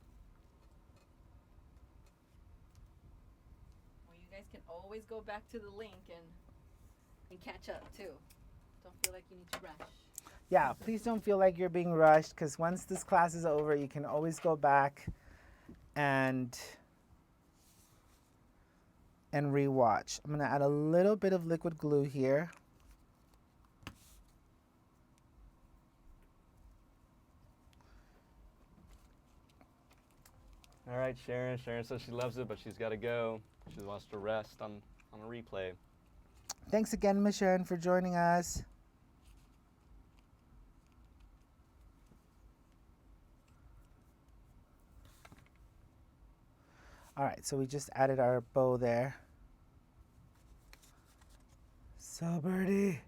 Well, you guys can always go back to the link and catch up too. Don't feel like you need to rush. Yeah, please don't feel like you're being rushed because once this class is over, you can always go back and rewatch. I'm going to add a little bit of liquid glue here. All right, Sharon. Sharon says she loves it, but she's got to go. She wants to rest on a replay. Thanks again, Miss Sharon, for joining us. All right, so we just added our bow there. So, Birdie.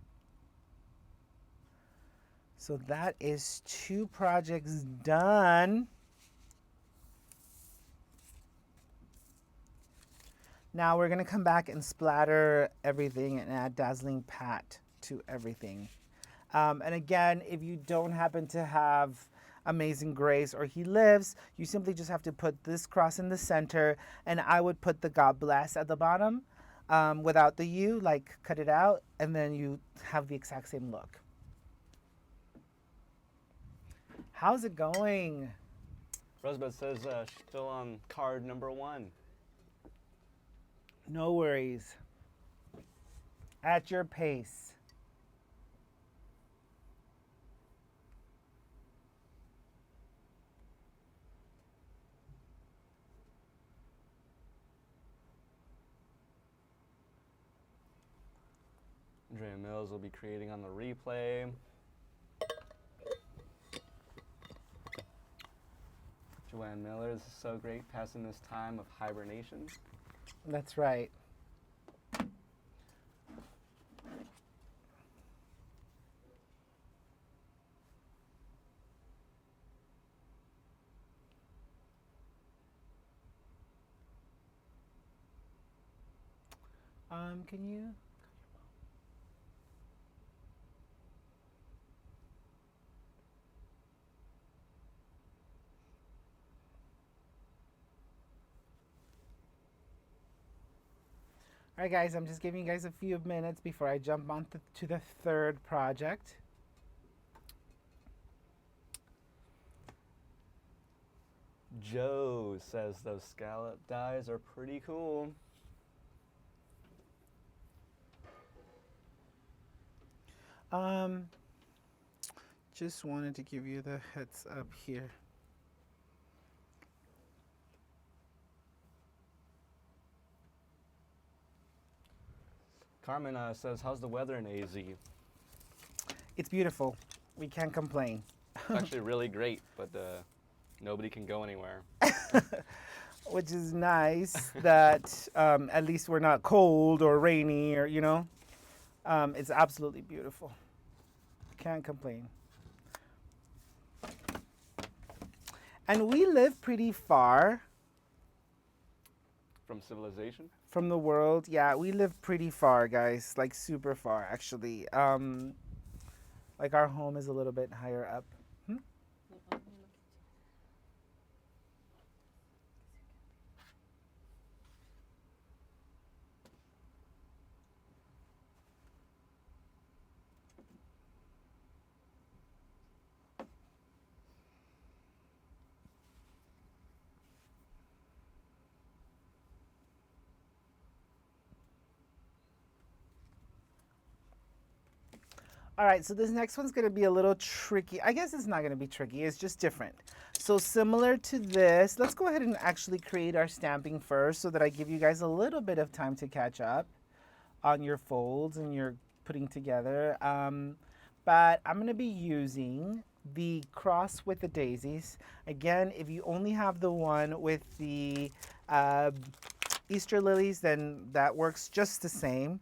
So that is 2 projects done. Now we're gonna come back and splatter everything and add Dazzling Pat to everything. And again, if you don't happen to have Amazing Grace or He Lives, you simply just have to put this cross in the center, and I would put the God Bless at the bottom without the U, like cut it out, and then you have the exact same look. How's it going? Rosebud says she's still on card number 1. No worries. At your pace. Andrea Mills will be creating on the replay. Joanne Miller, this is so great, passing this time of hibernation. That's right. Can you? All right, guys, I'm just giving you guys a few minutes before I jump on to the 3rd project. Joe says those scallop dies are pretty cool. Just wanted to give you the heads up here. Carmen says, how's the weather in AZ? It's beautiful. We can't complain. It's actually really great, but nobody can go anywhere. Which is nice that at least we're not cold or rainy or, you know. It's absolutely beautiful. Can't complain. And we live pretty far From civilization? from the world. Yeah, we live pretty far, guys. Like super far, actually. Like our home is a little bit higher up. All right, so this next one's gonna be a little tricky. I guess it's not gonna be tricky, it's just different. So similar to this, let's go ahead and actually create our stamping first so that I give you guys a little bit of time to catch up on your folds and your putting together. But I'm gonna be using the cross with the daisies. Again, if you only have the one with the uh, Easter lilies, then that works just the same.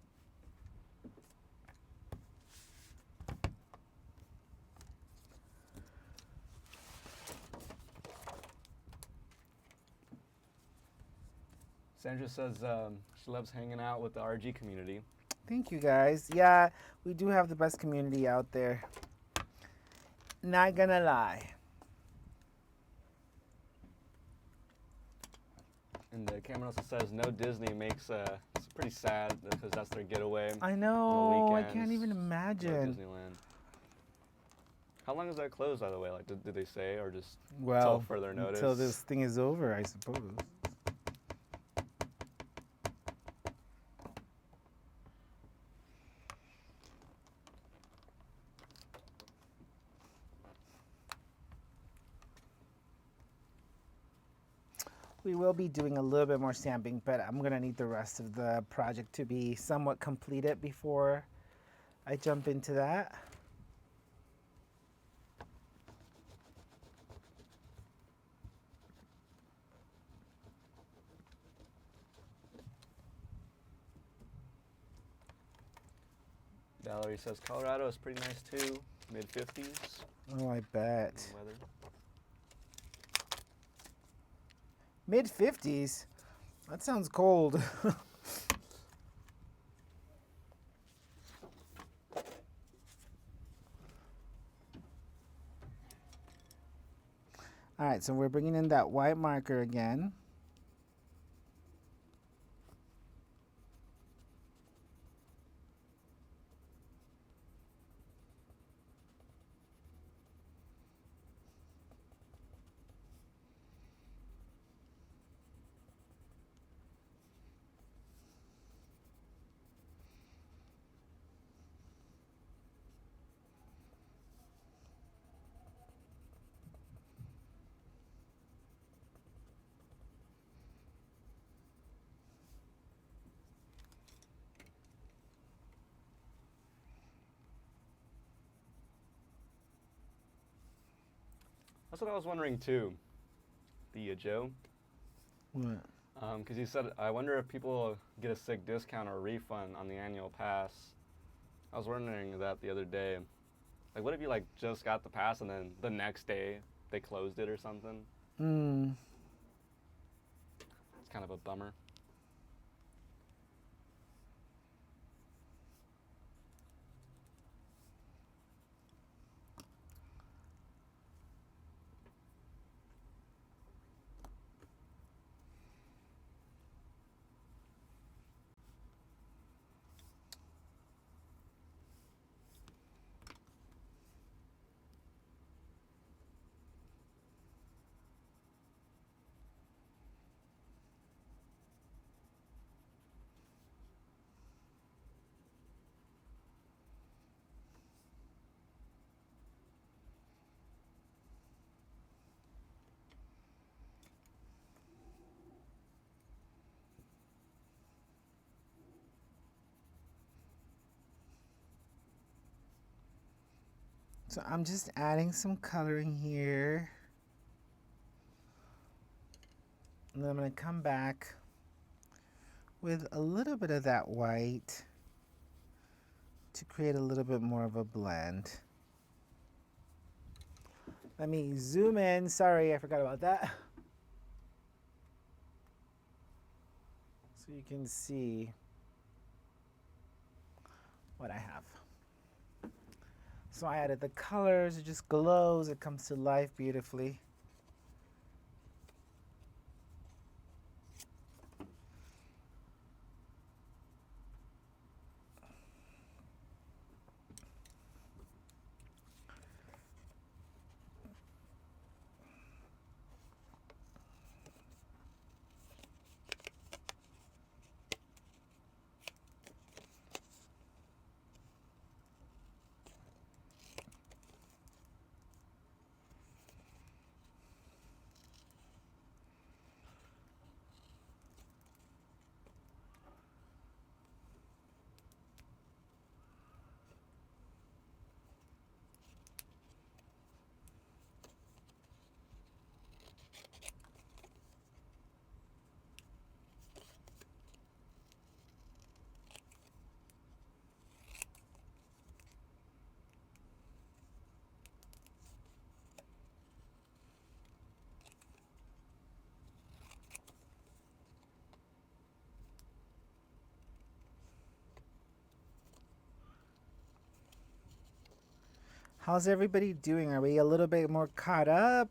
Sandra says she loves hanging out with the RG community. Thank you guys. Yeah, we do have the best community out there. Not gonna lie. And Cameron also says no Disney makes it's pretty sad because that's their getaway. I know, I weekends, can't even no imagine. Disneyland. How long is that closed, by the way? Like, did they say, or just Well, until further notice? until this thing is over, I suppose. We will be doing a little bit more stamping, but I'm gonna need the rest of the project to be somewhat completed before I jump into that. Valerie says Colorado is pretty nice too, mid-50s Oh, I bet. weather. Mid 50s? That sounds cold. All right, so we're bringing in that white marker again. That's what I was wondering too, the Joe. What? Because you said, I wonder if people get a sick discount or refund on the annual pass. I was wondering that the other day. Like, what if you like just got the pass and then the next day they closed it or something? Hmm. It's kind of a bummer. So I'm just adding some coloring here. And then I'm going to come back with a little bit of that white to create a little bit more of a blend. Let me zoom in. Sorry, I forgot about that. So you can see what I have. So I added the colors, it just glows, it comes to life beautifully. How's everybody doing? Are we a little bit more caught up?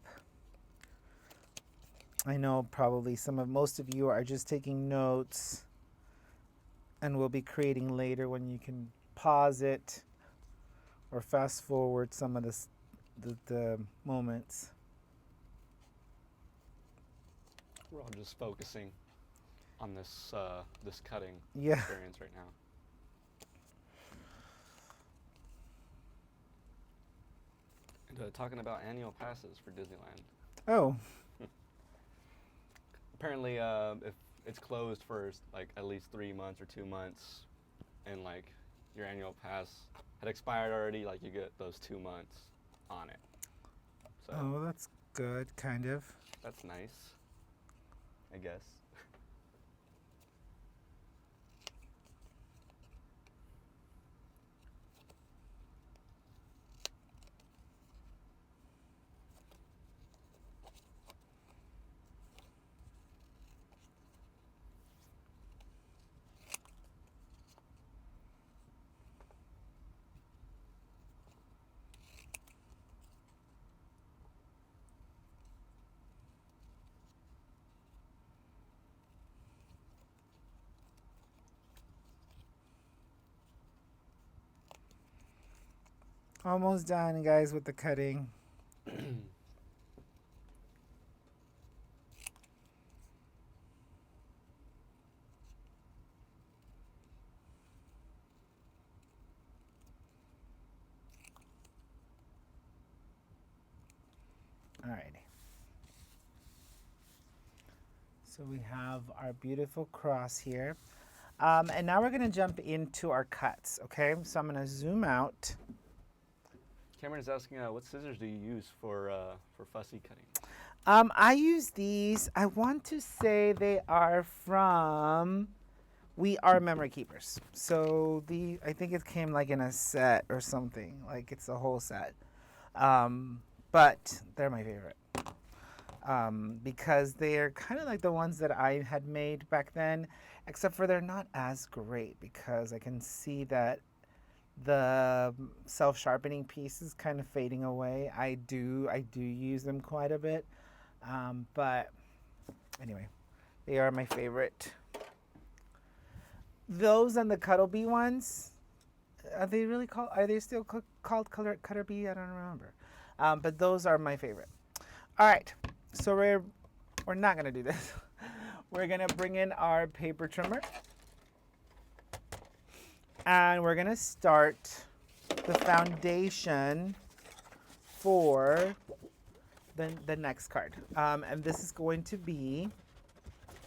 I know probably most of you are just taking notes and we'll be creating later when you can pause it or fast forward some of the moments. We're all just focusing on this this cutting Yeah. experience right now. And talking about annual passes for Disneyland. Oh, Apparently, if it's closed for like at least 3 months or 2 months, and like your annual pass had expired already, like you get those 2 months on it. So oh, that's good, kind of. that's nice, I guess. Almost done, guys, with the cutting. Alrighty. So we have our beautiful cross here. And now we're going to jump into our cuts, okay? So I'm going to zoom out. Cameron is asking, what scissors do you use for fussy cutting? I use these. I want to say they are from We Are Memory Keepers. So I think it came like in a set or something. Like it's a whole set. But they're my favorite. Because they're kind of like the ones that I had made back then, except for they're not as great because I can see that the self-sharpening piece is kind of fading away. I do use them quite a bit, but anyway, they are my favorite. Those and the Cuddle Bee ones, are they still called Cutter Bee? I don't remember, but those are my favorite. All right, so we're not gonna do this. We're gonna bring in our paper trimmer. And we're going to start the foundation for the next card. And this is going to be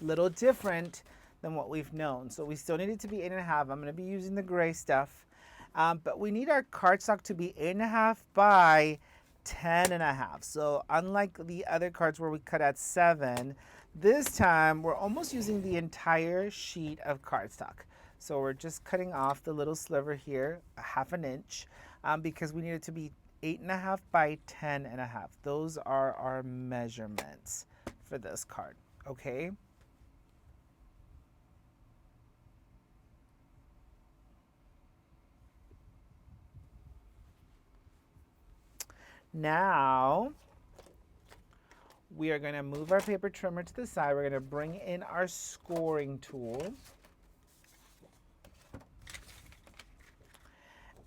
a little different than what we've known. So we still need it to be 8.5. I'm going to be using the gray stuff. But we need our cardstock to be 8.5 by 10.5. So unlike the other cards where we cut at 7, this time we're almost using the entire sheet of cardstock. So we're just cutting off the little sliver here, 1/2 inch, because we need it to be 8.5 by 10.5. Those are our measurements for this card, okay? Now, we are going to move our paper trimmer to the side. We're going to bring in our scoring tool.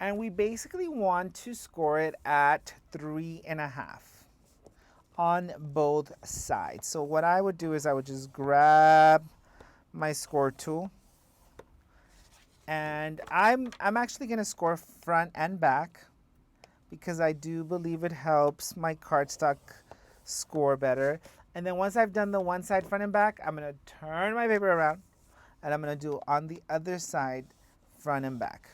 And we basically want to score it at 3.5 on both sides. So what I would do is I would just grab my score tool. And I'm actually going to score front and back because I do believe it helps my cardstock score better. And then once I've done the one side front and back, I'm going to turn my paper around and I'm going to do on the other side front and back.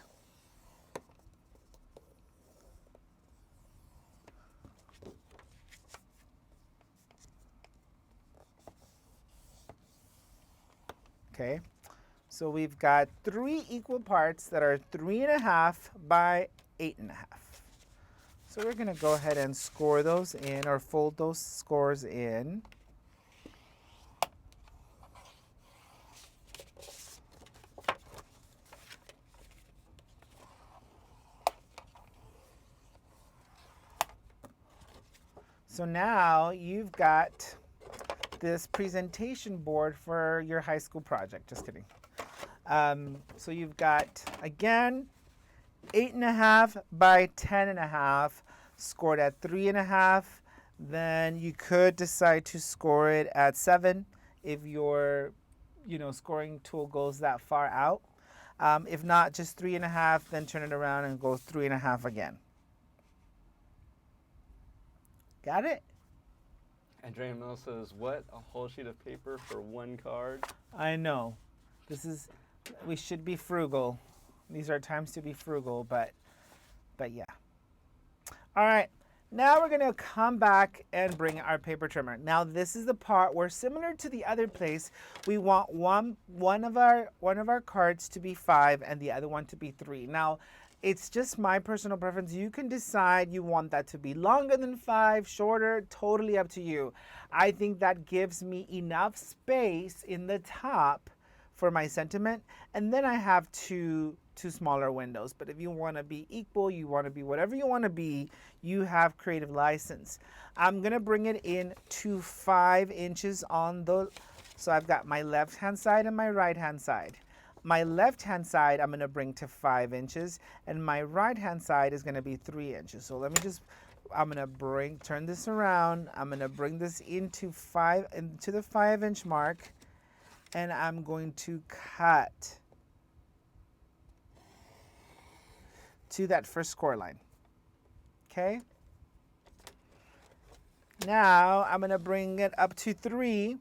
Okay, so we've got 3 equal parts that are 3.5 by 8.5. So we're going to go ahead and score those in or fold those scores in. So now you've got this presentation board for your high school project. Just kidding. So you've got, again, 8.5 by 10.5, scored at 3.5. Then you could decide to score it at 7 if your, scoring tool goes that far out. If not, just 3.5, then turn it around and go 3.5 again. Got it? Andrea Mill says, what? A whole sheet of paper for one card? I know. We should be frugal. These are times to be frugal, but yeah. All right. Now we're going to come back and bring our paper trimmer. Now this is the part where, similar to the other place, we want one of our cards to be 5 and the other one to be 3. Now, it's just my personal preference. You can decide you want that to be longer than 5, shorter, totally up to you. I think that gives me enough space in the top for my sentiment, and then I have two smaller windows. But if you want to be equal, you want to be whatever you want to be, you have creative license. I'm gonna bring it in to 5 inches on so I've got my left hand side and my right hand side. My left hand side I'm going to bring to 5 inches, and my right hand side is going to be 3 inches. So I'm going to turn this around. I'm going to bring this into the 5-inch mark, and I'm going to cut to that first score line. Okay? Now I'm going to bring it up to 3.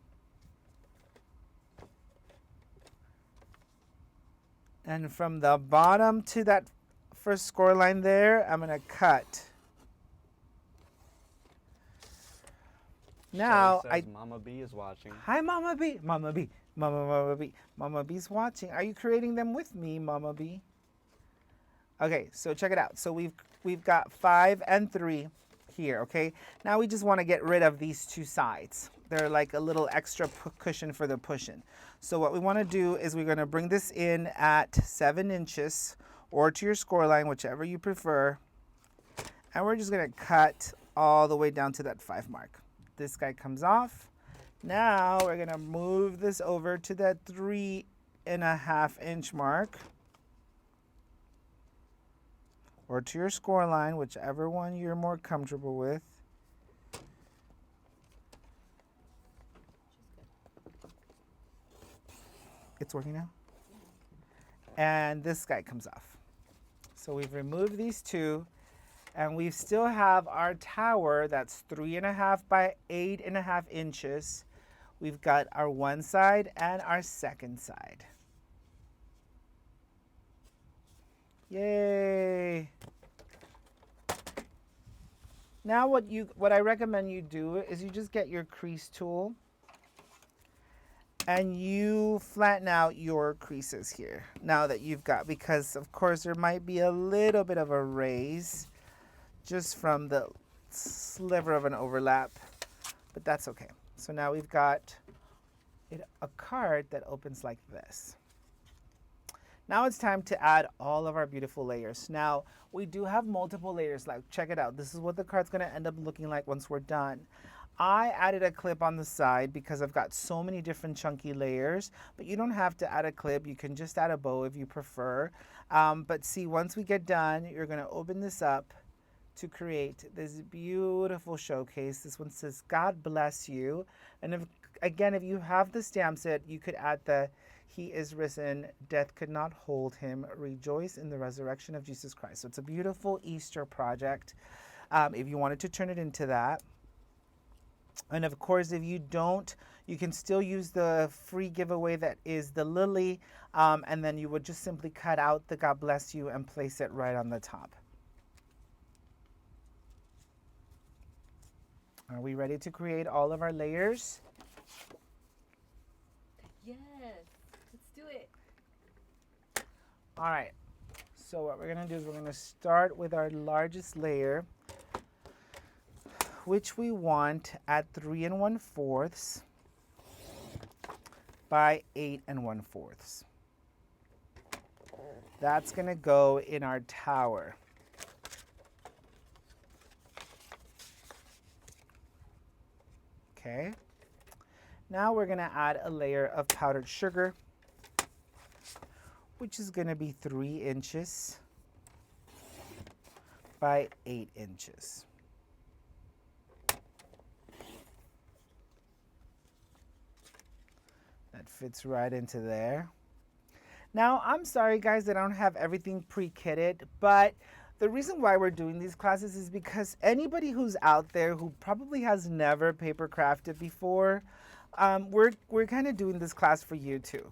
And from the bottom to that first score line there, I'm going to cut. Now, Mama B is watching. Hi, Mama B. Mama B. Mama B. Mama B's watching. Are you creating them with me, Mama B? Okay, so check it out. So we've got 5 and 3 here, okay? Now we just want to get rid of these 2 sides. They're like a little extra cushion for the push-in. So what we want to do is we're going to bring this in at 7 inches or to your score line, whichever you prefer. And we're just going to cut all the way down to that 5 mark. This guy comes off. Now we're going to move this over to that 3.5-inch mark, or to your score line, whichever one you're more comfortable with. It's working now? And this guy comes off. So we've removed these 2, and we still have our tower that's 3.5 by 8.5 inches. We've got our one side and our second side. Yay! Now what I recommend you do is you just get your crease tool and you flatten out your creases here now that you've got, because of course there might be a little bit of a raise just from the sliver of an overlap, but that's okay. So now we've got a card that opens like this. Now it's time to add all of our beautiful layers. Now we do have multiple layers. Like, check it out. This is what the card's going to end up looking like once we're done. I added a clip on the side because I've got so many different chunky layers, but you don't have to add a clip. You can just add a bow if you prefer. But see, once we get done, you're going to open this up to create this beautiful showcase. This one says, God bless you. And if you have the stamp set, you could add the He is risen, death could not hold him, rejoice in the resurrection of Jesus Christ. So it's a beautiful Easter project if you wanted to turn it into that. And of course, if you don't, you can still use the free giveaway that is the lily, and then you would just simply cut out the God bless you and place it right on the top. Are we ready to create all of our layers? Yes, let's do it. All right, so what we're gonna do is we're gonna start with our largest layer, which we want at 3 1/4 by 8 1/4. That's gonna go in our tower. Okay. Now we're gonna add a layer of powdered sugar, which is gonna be 3 inches by 8 inches. That fits right into there. Now, I'm sorry guys that I don't have everything pre-kitted, but the reason why we're doing these classes is because anybody who's out there who probably has never paper crafted before, we're kind of doing this class for you too.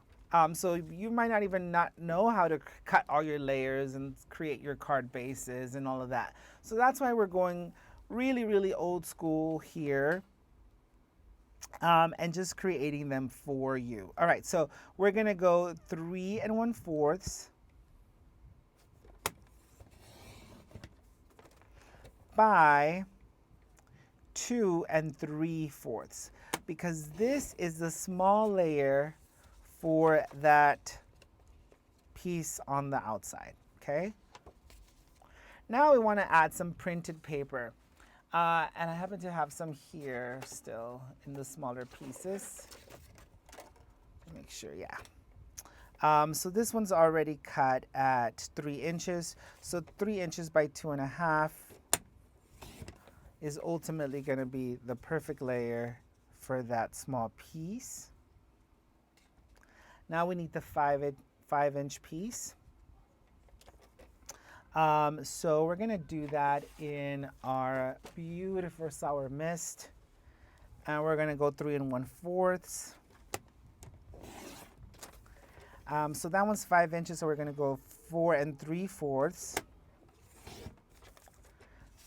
So you might not even not know how to cut all your layers and create your card bases and all of that. So that's why we're going really, really old school here. And just creating them for you. All right, so we're gonna go 3 1/4 by 2 3/4 because this is the small layer for that piece on the outside, okay? Now we wanna add some printed paper. And I happen to have some here still in the smaller pieces. Make sure, yeah. So this one's already cut at 3 inches. So 3 inches by 2.5 is ultimately going to be the perfect layer for that small piece. Now we need the 5-inch piece. So we're gonna do that in our beautiful sour mist. And we're gonna go 3 1/4. So that one's 5 inches, so we're gonna go 4 3/4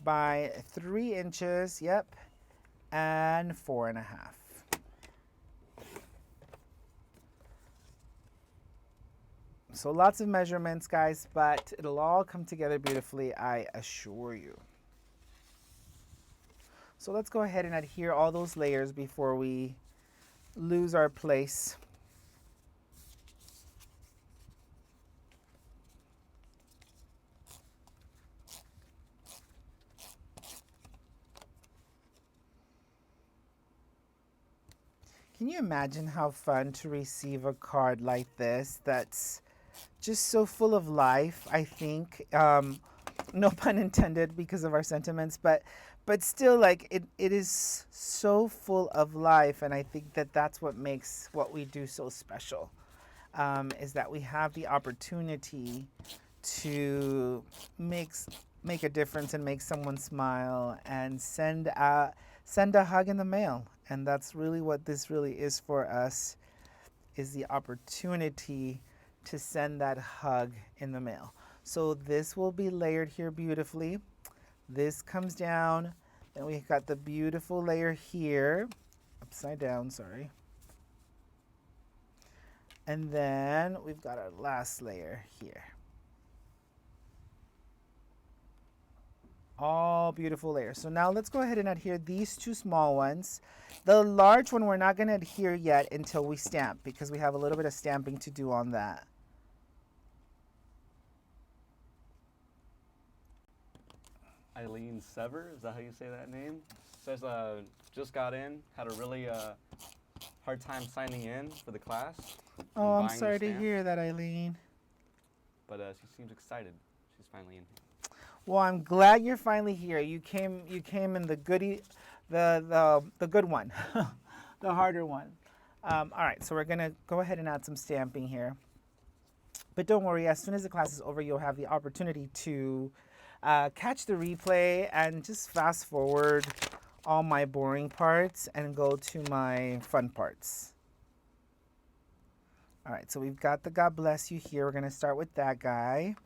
by 3 inches, yep, and 4.5. So lots of measurements, guys, but it'll all come together beautifully, I assure you. So let's go ahead and adhere all those layers before we lose our place. Can you imagine how fun to receive a card like this that's just so full of life, I think. No pun intended because of our sentiments, but still, like, it is so full of life, and I think that that's what makes what we do so special, is that we have the opportunity to make a difference and make someone smile and send a hug in the mail. And that's really what this really is for us, is the opportunity to send that hug in the mail. So this will be layered here beautifully. This comes down, then we've got the beautiful layer here, upside down, sorry. And then we've got our last layer here. All beautiful layers. So now let's go ahead and adhere these 2 small ones. The large one we're not going to adhere yet until we stamp, because we have a little bit of stamping to do on that. Eileen Sever, is that how you say that name? Says just got in, had a really hard time signing in for the class. Oh, I'm sorry to hear that, Eileen. But she seems excited. She's finally in here. Well, I'm glad you're finally here. You came in the good one, the harder one. All right, so we're gonna go ahead and add some stamping here. But don't worry, as soon as the class is over, you'll have the opportunity to catch the replay and just fast forward all my boring parts and go to my fun parts. All right, so we've got the God bless you here. We're gonna start with that guy.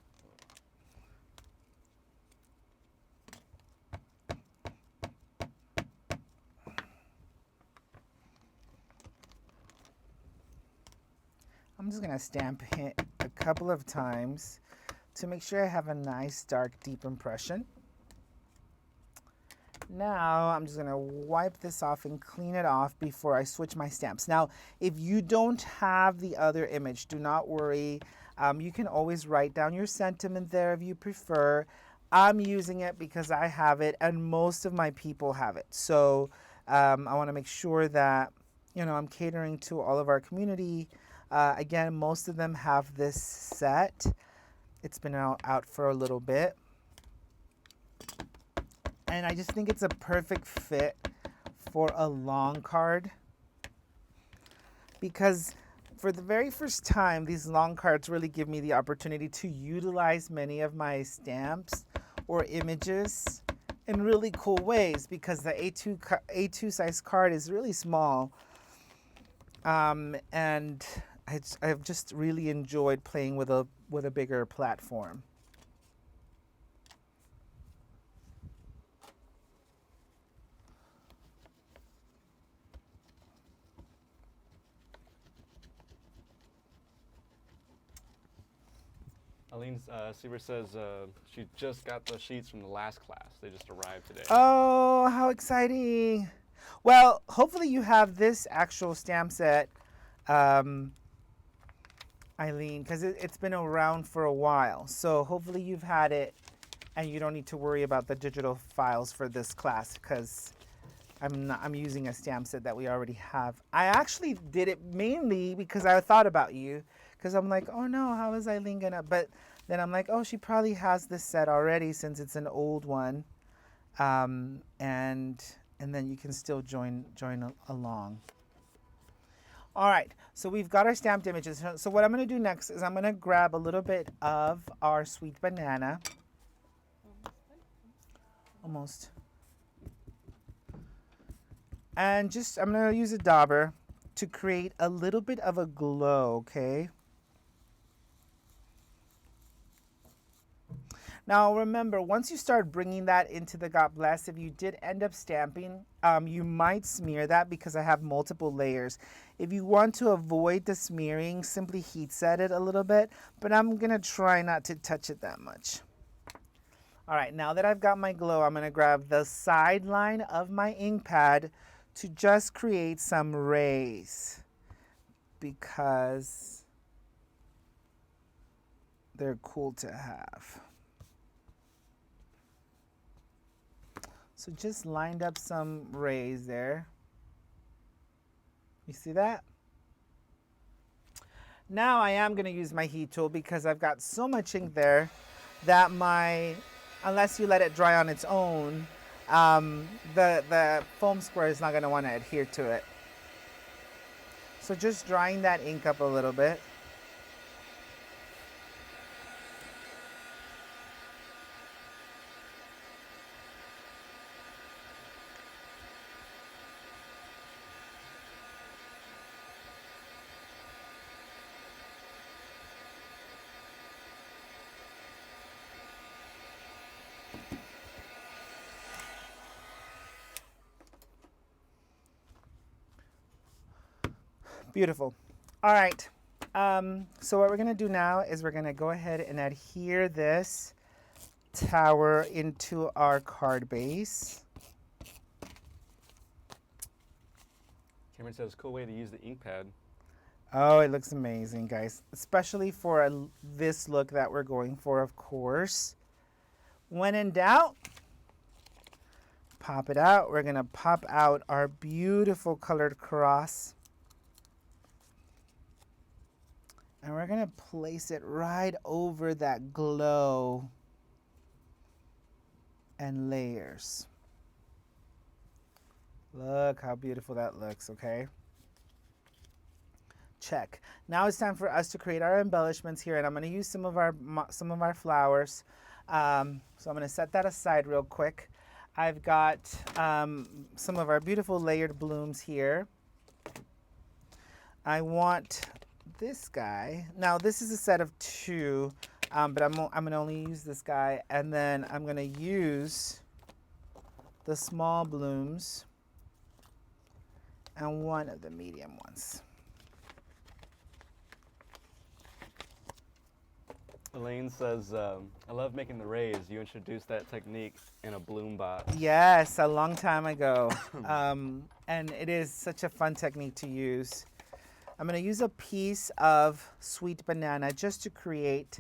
I'm just gonna stamp it a couple of times to make sure I have a nice, dark, deep impression. Now I'm just gonna wipe this off and clean it off before I switch my stamps. Now, if you don't have the other image, do not worry. You can always write down your sentiment there if you prefer. I'm using it because I have it and most of my people have it. So I want to make sure that, you know, I'm catering to all of our community. Again, most of them have this set. It's been out for a little bit. And I just think it's a perfect fit for a long card, because for the very first time, these long cards really give me the opportunity to utilize many of my stamps or images in really cool ways, because the A2 size card is really small. And I've just really enjoyed playing with a bigger platform. Aline Sieber says she just got the sheets from the last class. They just arrived today. Oh, how exciting. Well, hopefully you have this actual stamp set, Eileen, because it's been around for a while. So hopefully you've had it and you don't need to worry about the digital files for this class, because I'm using a stamp set that we already have. I actually did it mainly because I thought about you, because I'm like, oh no, how is Eileen gonna? But then I'm like, oh, she probably has this set already since it's an old one, and then you can still join along. All right, so we've got our stamped images. So what I'm gonna do next is I'm gonna grab a little bit of our sweet banana. Almost. And just, I'm gonna use a dauber to create a little bit of a glow, okay? Now remember, once you start bringing that into the God Bless, if you did end up stamping, you might smear that because I have multiple layers. If you want to avoid the smearing, simply heat set it a little bit, but I'm gonna try not to touch it that much. All right, now that I've got my glow, I'm gonna grab the sideline of my ink pad to just create some rays, because they're cool to have. So just lined up some rays there. You see that? Now I am going to use my heat tool because I've got so much ink there that unless you let it dry on its own, the foam square is not going to want to adhere to it. So just drying that ink up a little bit. Beautiful. All right. So what we're going to do now is we're going to go ahead and adhere this tower into our card base. Cameron says, cool way to use the ink pad. Oh, it looks amazing, guys. Especially for this look that we're going for, of course. When in doubt, pop it out. We're going to pop out our beautiful colored cross. And we're going to place it right over that glow and layers. Look how beautiful that looks, okay? Check. Now it's time for us to create our embellishments here, and I'm going to use some of our flowers. So I'm going to set that aside real quick. I've got some of our beautiful layered blooms here. I want this guy. Now this is a set of two, but I'm going to only use this guy, and then I'm going to use the small blooms and one of the medium ones. Elaine says, I love making the rays. You introduced that technique in a bloom box. Yes, a long time ago. And it is such a fun technique to use. I'm going to use a piece of sweet banana just to create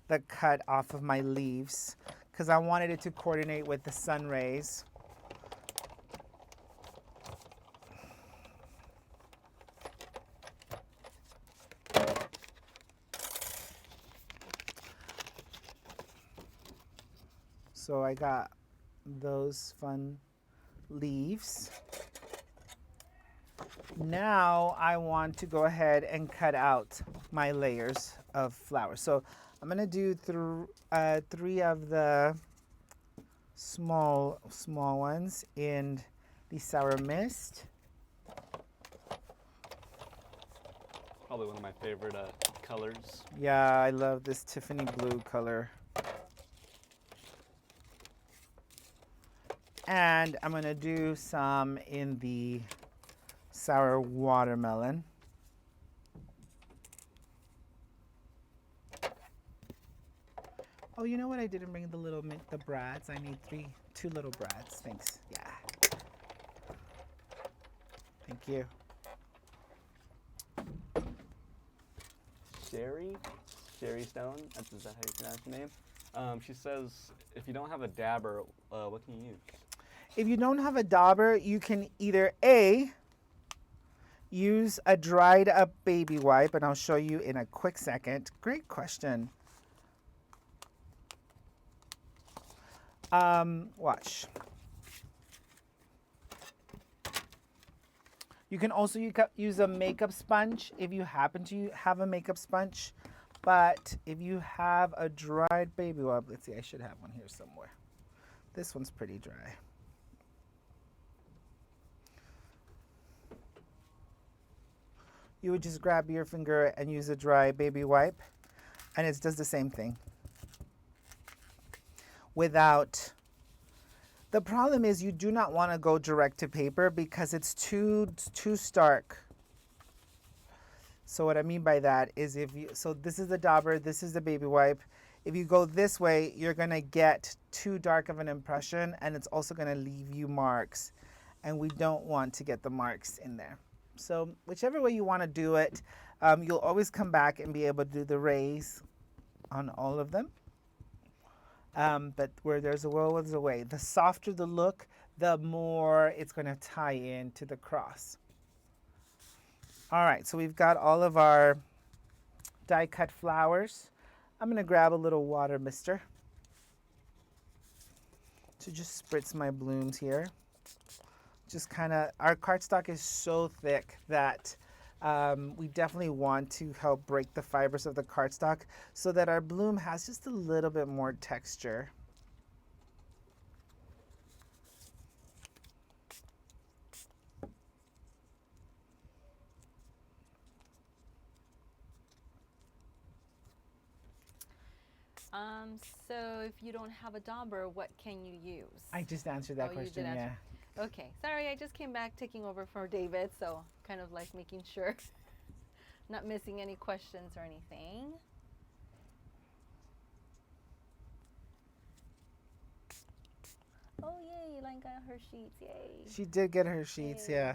the cut off of my leaves, because I wanted it to coordinate with the sun rays. So I got those fun leaves. Now I want to go ahead and cut out my layers of flour. So I'm gonna do 3 of the small ones in the sour mist. Probably one of my favorite colors. Yeah, I love this Tiffany blue color. And I'm gonna do some in the sour watermelon. Oh, you know what? I didn't bring the brads. I need 2 little brads. Thanks. Yeah. Thank you. Sherry Stone, is that how you pronounce the name? She says, if you don't have a dabber, what can you use? If you don't have a dauber, you can either A, use a dried up baby wipe, and I'll show you in a quick second. Great question. Watch. You can also use a makeup sponge if you happen to have a makeup sponge. But if you have a dried baby wipe, let's see, I should have one here somewhere. This one's pretty dry. You would just grab your finger and use a dry baby wipe, and it does the same thing. The problem is you do not want to go direct to paper because it's too stark. So what I mean by that is so this is the dauber, this is the baby wipe. If you go this way, you're going to get too dark of an impression, and it's also going to leave you marks, and we don't want to get the marks in there. So whichever way you want to do it, you'll always come back and be able to do the rays on all of them. But where there's a will, there's a way. The softer the look, the more it's going to tie into the cross. All right, so we've got all of our die cut flowers. I'm going to grab a little water mister to just spritz my blooms here. Just kind of, our cardstock is so thick that we definitely want to help break the fibers of the cardstock so that our bloom has just a little bit more texture. So if you don't have a dauber, what can you use? I just answered that question, you did yeah. Okay, sorry, I just came back taking over for David, so kind of like making sure not missing any questions or anything. Oh, yay, Elaine got her sheets, yay. She did get her sheets, Yay. yeah.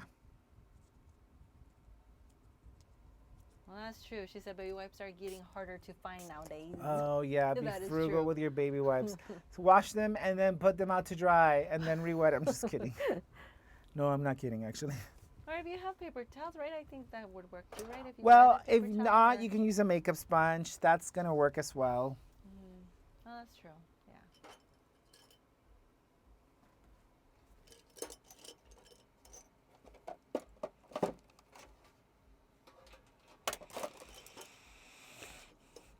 Well, that's true. She said baby wipes are getting harder to find nowadays. Oh, yeah, be That is frugal true. with your baby wipes. So wash them and then put them out to dry and then re-wet. I'm just kidding. No, I'm not kidding, actually. Or if you have paper towels, right? I think that would work too, right? If you Well, grab a if paper towel not, or- you can use a makeup sponge. That's going to work as well. Oh, that's true. Yeah.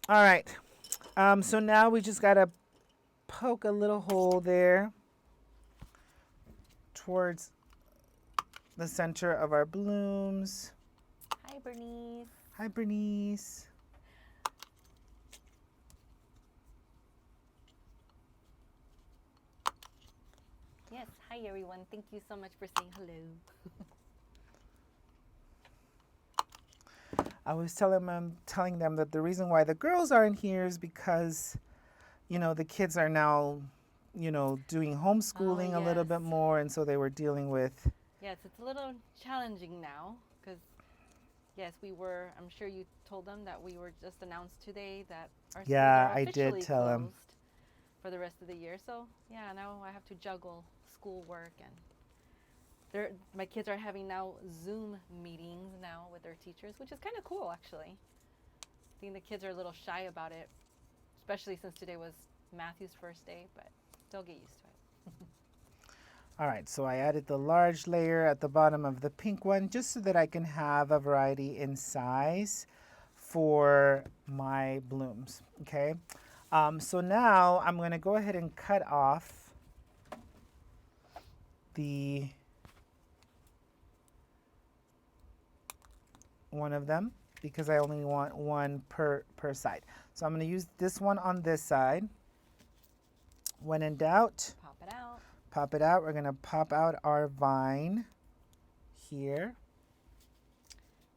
All right. So now we just got to poke a little hole there towards the center of our blooms. Hi, Bernice. Hi, Bernice. Yes, hi everyone. Thank you so much for saying hello. I was telling them that the reason why the girls aren't here is because, you know, the kids are now, you know, doing homeschooling a little bit yes. more, and so they were dealing with. Yes, it's a little challenging now because, yes, I'm sure you told them that we were just announced today that our schools Yeah, are I did officially tell 'em. closed for the rest of the year. So, yeah, now I have to juggle schoolwork and my kids are having now Zoom meetings now with their teachers, which is kind of cool, actually. I think the kids are a little shy about it, especially since today was Matthew's first day, but They'll get used to it. All right, so I added the large layer at the bottom of the pink one just so that I can have a variety in size for my blooms, okay? So now I'm gonna go ahead and cut off the one of them because I only want one per side. So I'm gonna use this one on this side. When in doubt, Pop it out. pop it out. We're gonna pop out our vine here.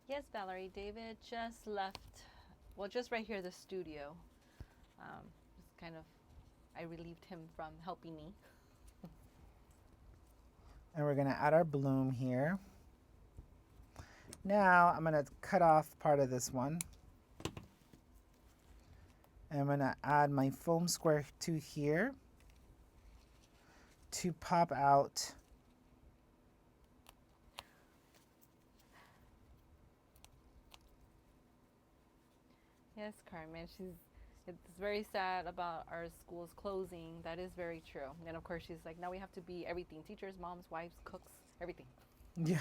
Yes, Valerie. David just left. Well, just right here, the studio. Just kind of, I relieved him from helping me. And we're gonna add our bloom here. Now I'm gonna cut off part of this one. And I'm gonna add my foam square to here to pop out Yes, Carmen. It's very sad about our schools closing. That is very true. And of course, she's like, now we have to be everything: teachers, moms, wives, cooks, everything. yeah.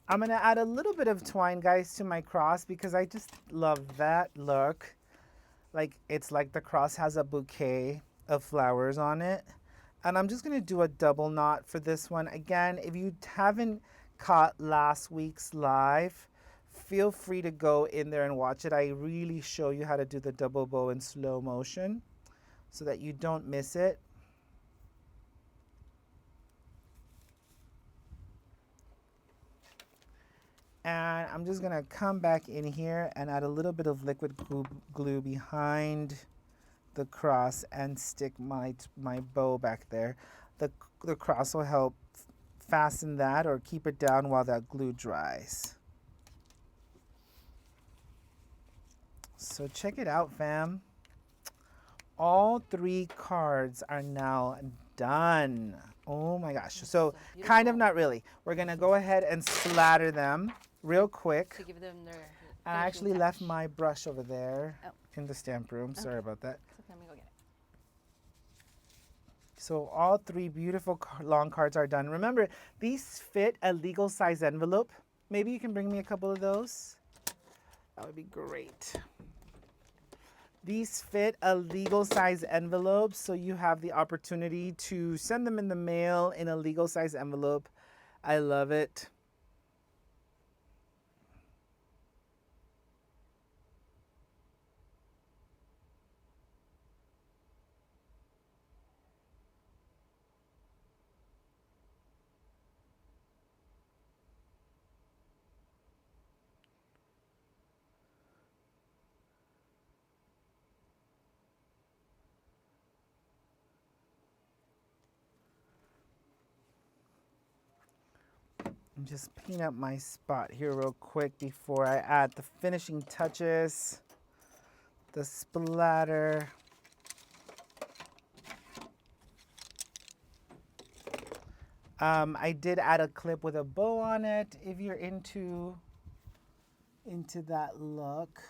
I'm gonna add a little bit of twine, guys, to my cross because I just love that look. Like it's like the cross has a bouquet of flowers on it. And I'm just gonna do a double knot for this one. Again, if you haven't caught last week's live, feel free to go in there and watch it. I really show you how to do the double bow in slow motion so that you don't miss it. And I'm just gonna come back in here and add a little bit of liquid glue behind the cross and stick my bow back there. The cross will help fasten that or keep it down while that glue dries. So check it out, fam. All 3 cards are now done. Oh my gosh. So kind of, not really. We're gonna go ahead and splatter them real quick. To give them their. I actually finishing left touch. my brush over there Oh. in the stamp room. Sorry about that. So let me go get it. So all 3 beautiful long cards are done. Remember, these fit a legal size envelope. Maybe you can bring me a couple of those. That would be great. These fit a legal size envelope, so you have the opportunity to send them in the mail in a legal size envelope. I love it. Just clean up my spot here real quick before I add the finishing touches, the splatter. I did add a clip with a bow on it if you're into that look.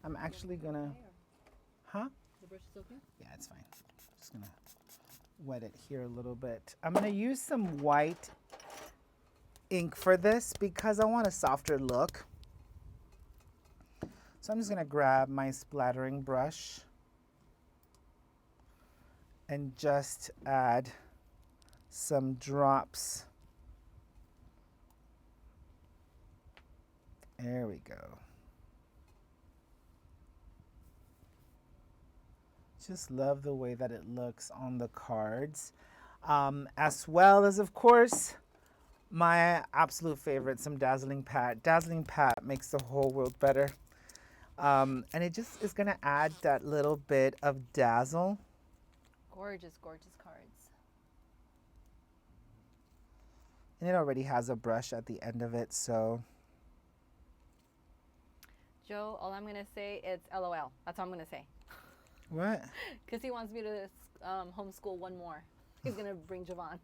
I'm actually gonna, huh? The brush is okay? Yeah, it's fine. Just gonna wet it here a little bit. I'm gonna use some white ink for this because I want a softer look. So I'm just gonna grab my splattering brush and just add some drops. There we go. Just love the way that it looks on the cards. As well as, of course, my absolute favorite, some Dazzling Pat. Dazzling Pat makes the whole world better. And it just is gonna add that little bit of dazzle. Gorgeous, gorgeous cards. And it already has a brush at the end of it, so. Joe, all I'm going to say is LOL. That's all I'm going to say. What? Because he wants me to homeschool one more. He's going to bring Javon.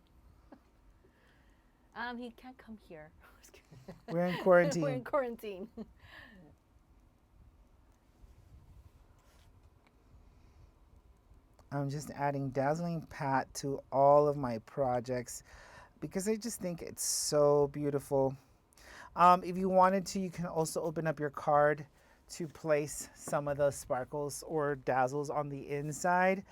He can't come here. We're in quarantine. We're in quarantine. I'm just adding Dazzling Pat to all of my projects because I just think it's so beautiful. If you wanted to, you can also open up your card to place some of the sparkles or dazzles on the inside.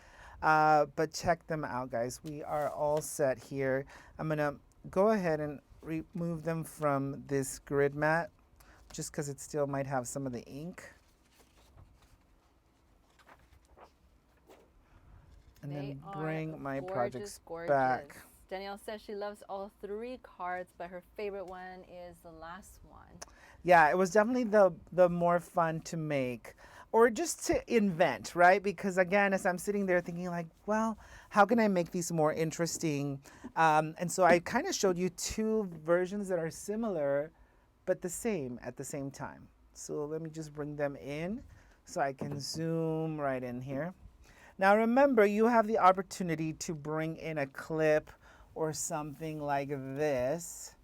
But check them out, guys. We are all set here. I'm going to go ahead and remove them from this grid mat just because it still might have some of the ink. And They then are bring my gorgeous, projects gorgeous. back. Danielle says she loves all 3 cards, but her favorite one is the last one. Yeah, it was definitely the more fun to make or just to invent, right? Because again, as I'm sitting there thinking like, well, how can I make these more interesting? And so I kind of showed you 2 versions that are similar, but the same at the same time. So let me just bring them in so I can zoom right in here. Now remember, you have the opportunity to bring in a clip or something like this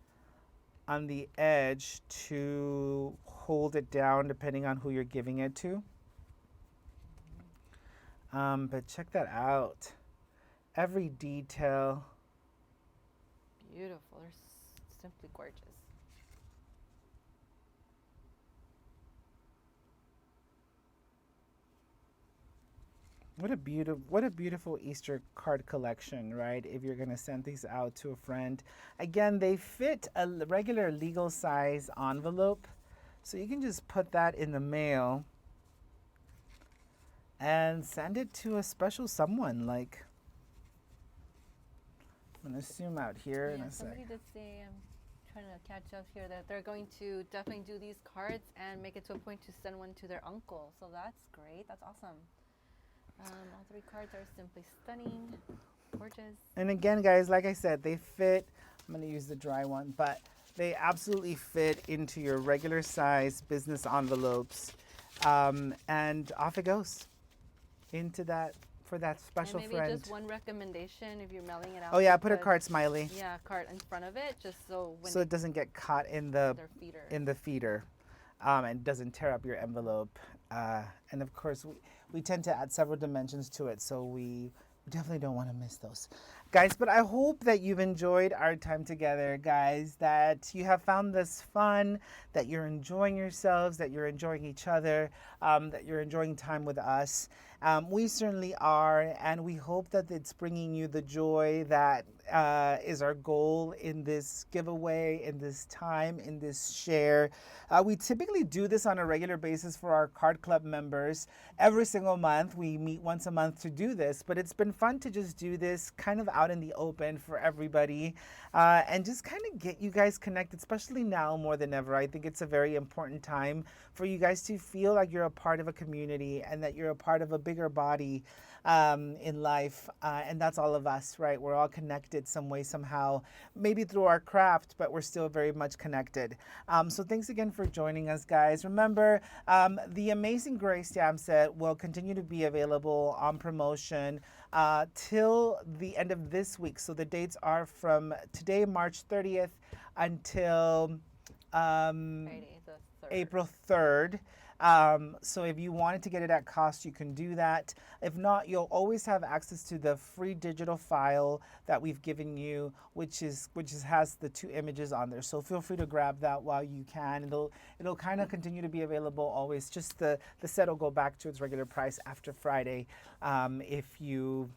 on the edge to hold it down depending on who you're giving it to. But check that out. Every detail. Beautiful. They're simply gorgeous. What a beautiful Easter card collection, right? If you're gonna send these out to a friend. Again, they fit a regular legal size envelope. So you can just put that in the mail and send it to a special someone. Like, I'm gonna zoom out here in Yeah, a sec. somebody did say, I'm trying to catch up here, that they're going to definitely do these cards and make it to a point to send one to their uncle. So that's great. That's awesome. All 3 cards are simply stunning, gorgeous. And again, guys, like I said, they fit. I'm going to use the dry one, but they absolutely fit into your regular size business envelopes. And off it goes into that for that special And maybe friend. just one recommendation if you're mailing it out. Oh, yeah, to put a card smiley Yeah, card in front of it, just so when so it doesn't get caught in the their feeder. feeder and doesn't tear up your envelope. And of course, we tend to add several dimensions to it, so we definitely don't want to miss those. Guys, but I hope that you've enjoyed our time together, guys, that you have found this fun, that you're enjoying yourselves, that you're enjoying each other, that you're enjoying time with us. We certainly are, and we hope that it's bringing you the joy that is our goal in this giveaway, in this time, in this share. We typically do this on a regular basis for our Card Club members. Every single month, we meet once a month to do this, but it's been fun to just do this kind of out in the open for everybody and just kind of get you guys connected, especially now more than ever. I think it's a very important time for you guys to feel like you're a part of a community and that you're a part of a bigger body in life. And that's all of us, right? We're all connected some way, somehow, maybe through our craft, but we're still very much connected. So thanks again for joining us, guys. Remember, the Amazing Grace Jam set will continue to be available on promotion till the end of this week. So the dates are from today, March 30th, until Friday, the 3rd. April 3rd. So if you wanted to get it at cost, you can do that. If not, you'll always have access to the free digital file that we've given you, which has the 2 images on there. So feel free to grab that while you can. It'll kind of continue to be available always. Just the set will go back to its regular price after Friday. If you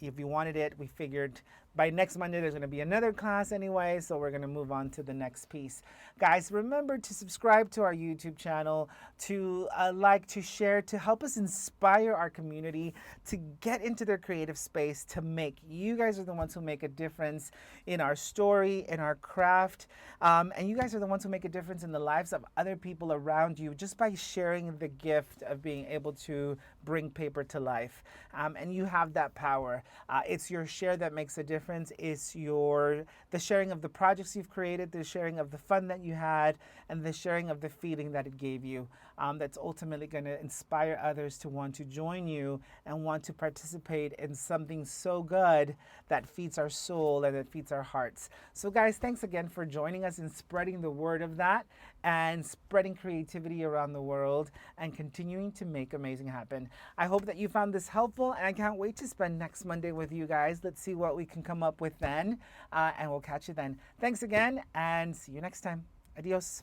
wanted it, we figured by next Monday there's going to be another class anyway, so we're going to move on to the next piece. Guys, remember to subscribe to our YouTube channel, to like, to share, to help us inspire our community to get into their creative space, to make. You guys are the ones who make a difference in our story, in our craft, and you guys are the ones who make a difference in the lives of other people around you just by sharing the gift of being able to bring paper to life. And you have that power. It's your share that makes a difference. It's the sharing of the projects you've created, the sharing of the fun that you had, and the sharing of the feeling that it gave you. That's ultimately going to inspire others to want to join you and want to participate in something so good that feeds our soul and that feeds our hearts. So guys, thanks again for joining us and spreading the word of that. and spreading creativity around the world and continuing to make amazing happen. I hope that you found this helpful, and I can't wait to spend next Monday with you guys. Let's see what we can come up with then, and we'll catch you then. Thanks again, and see you next time. Adios.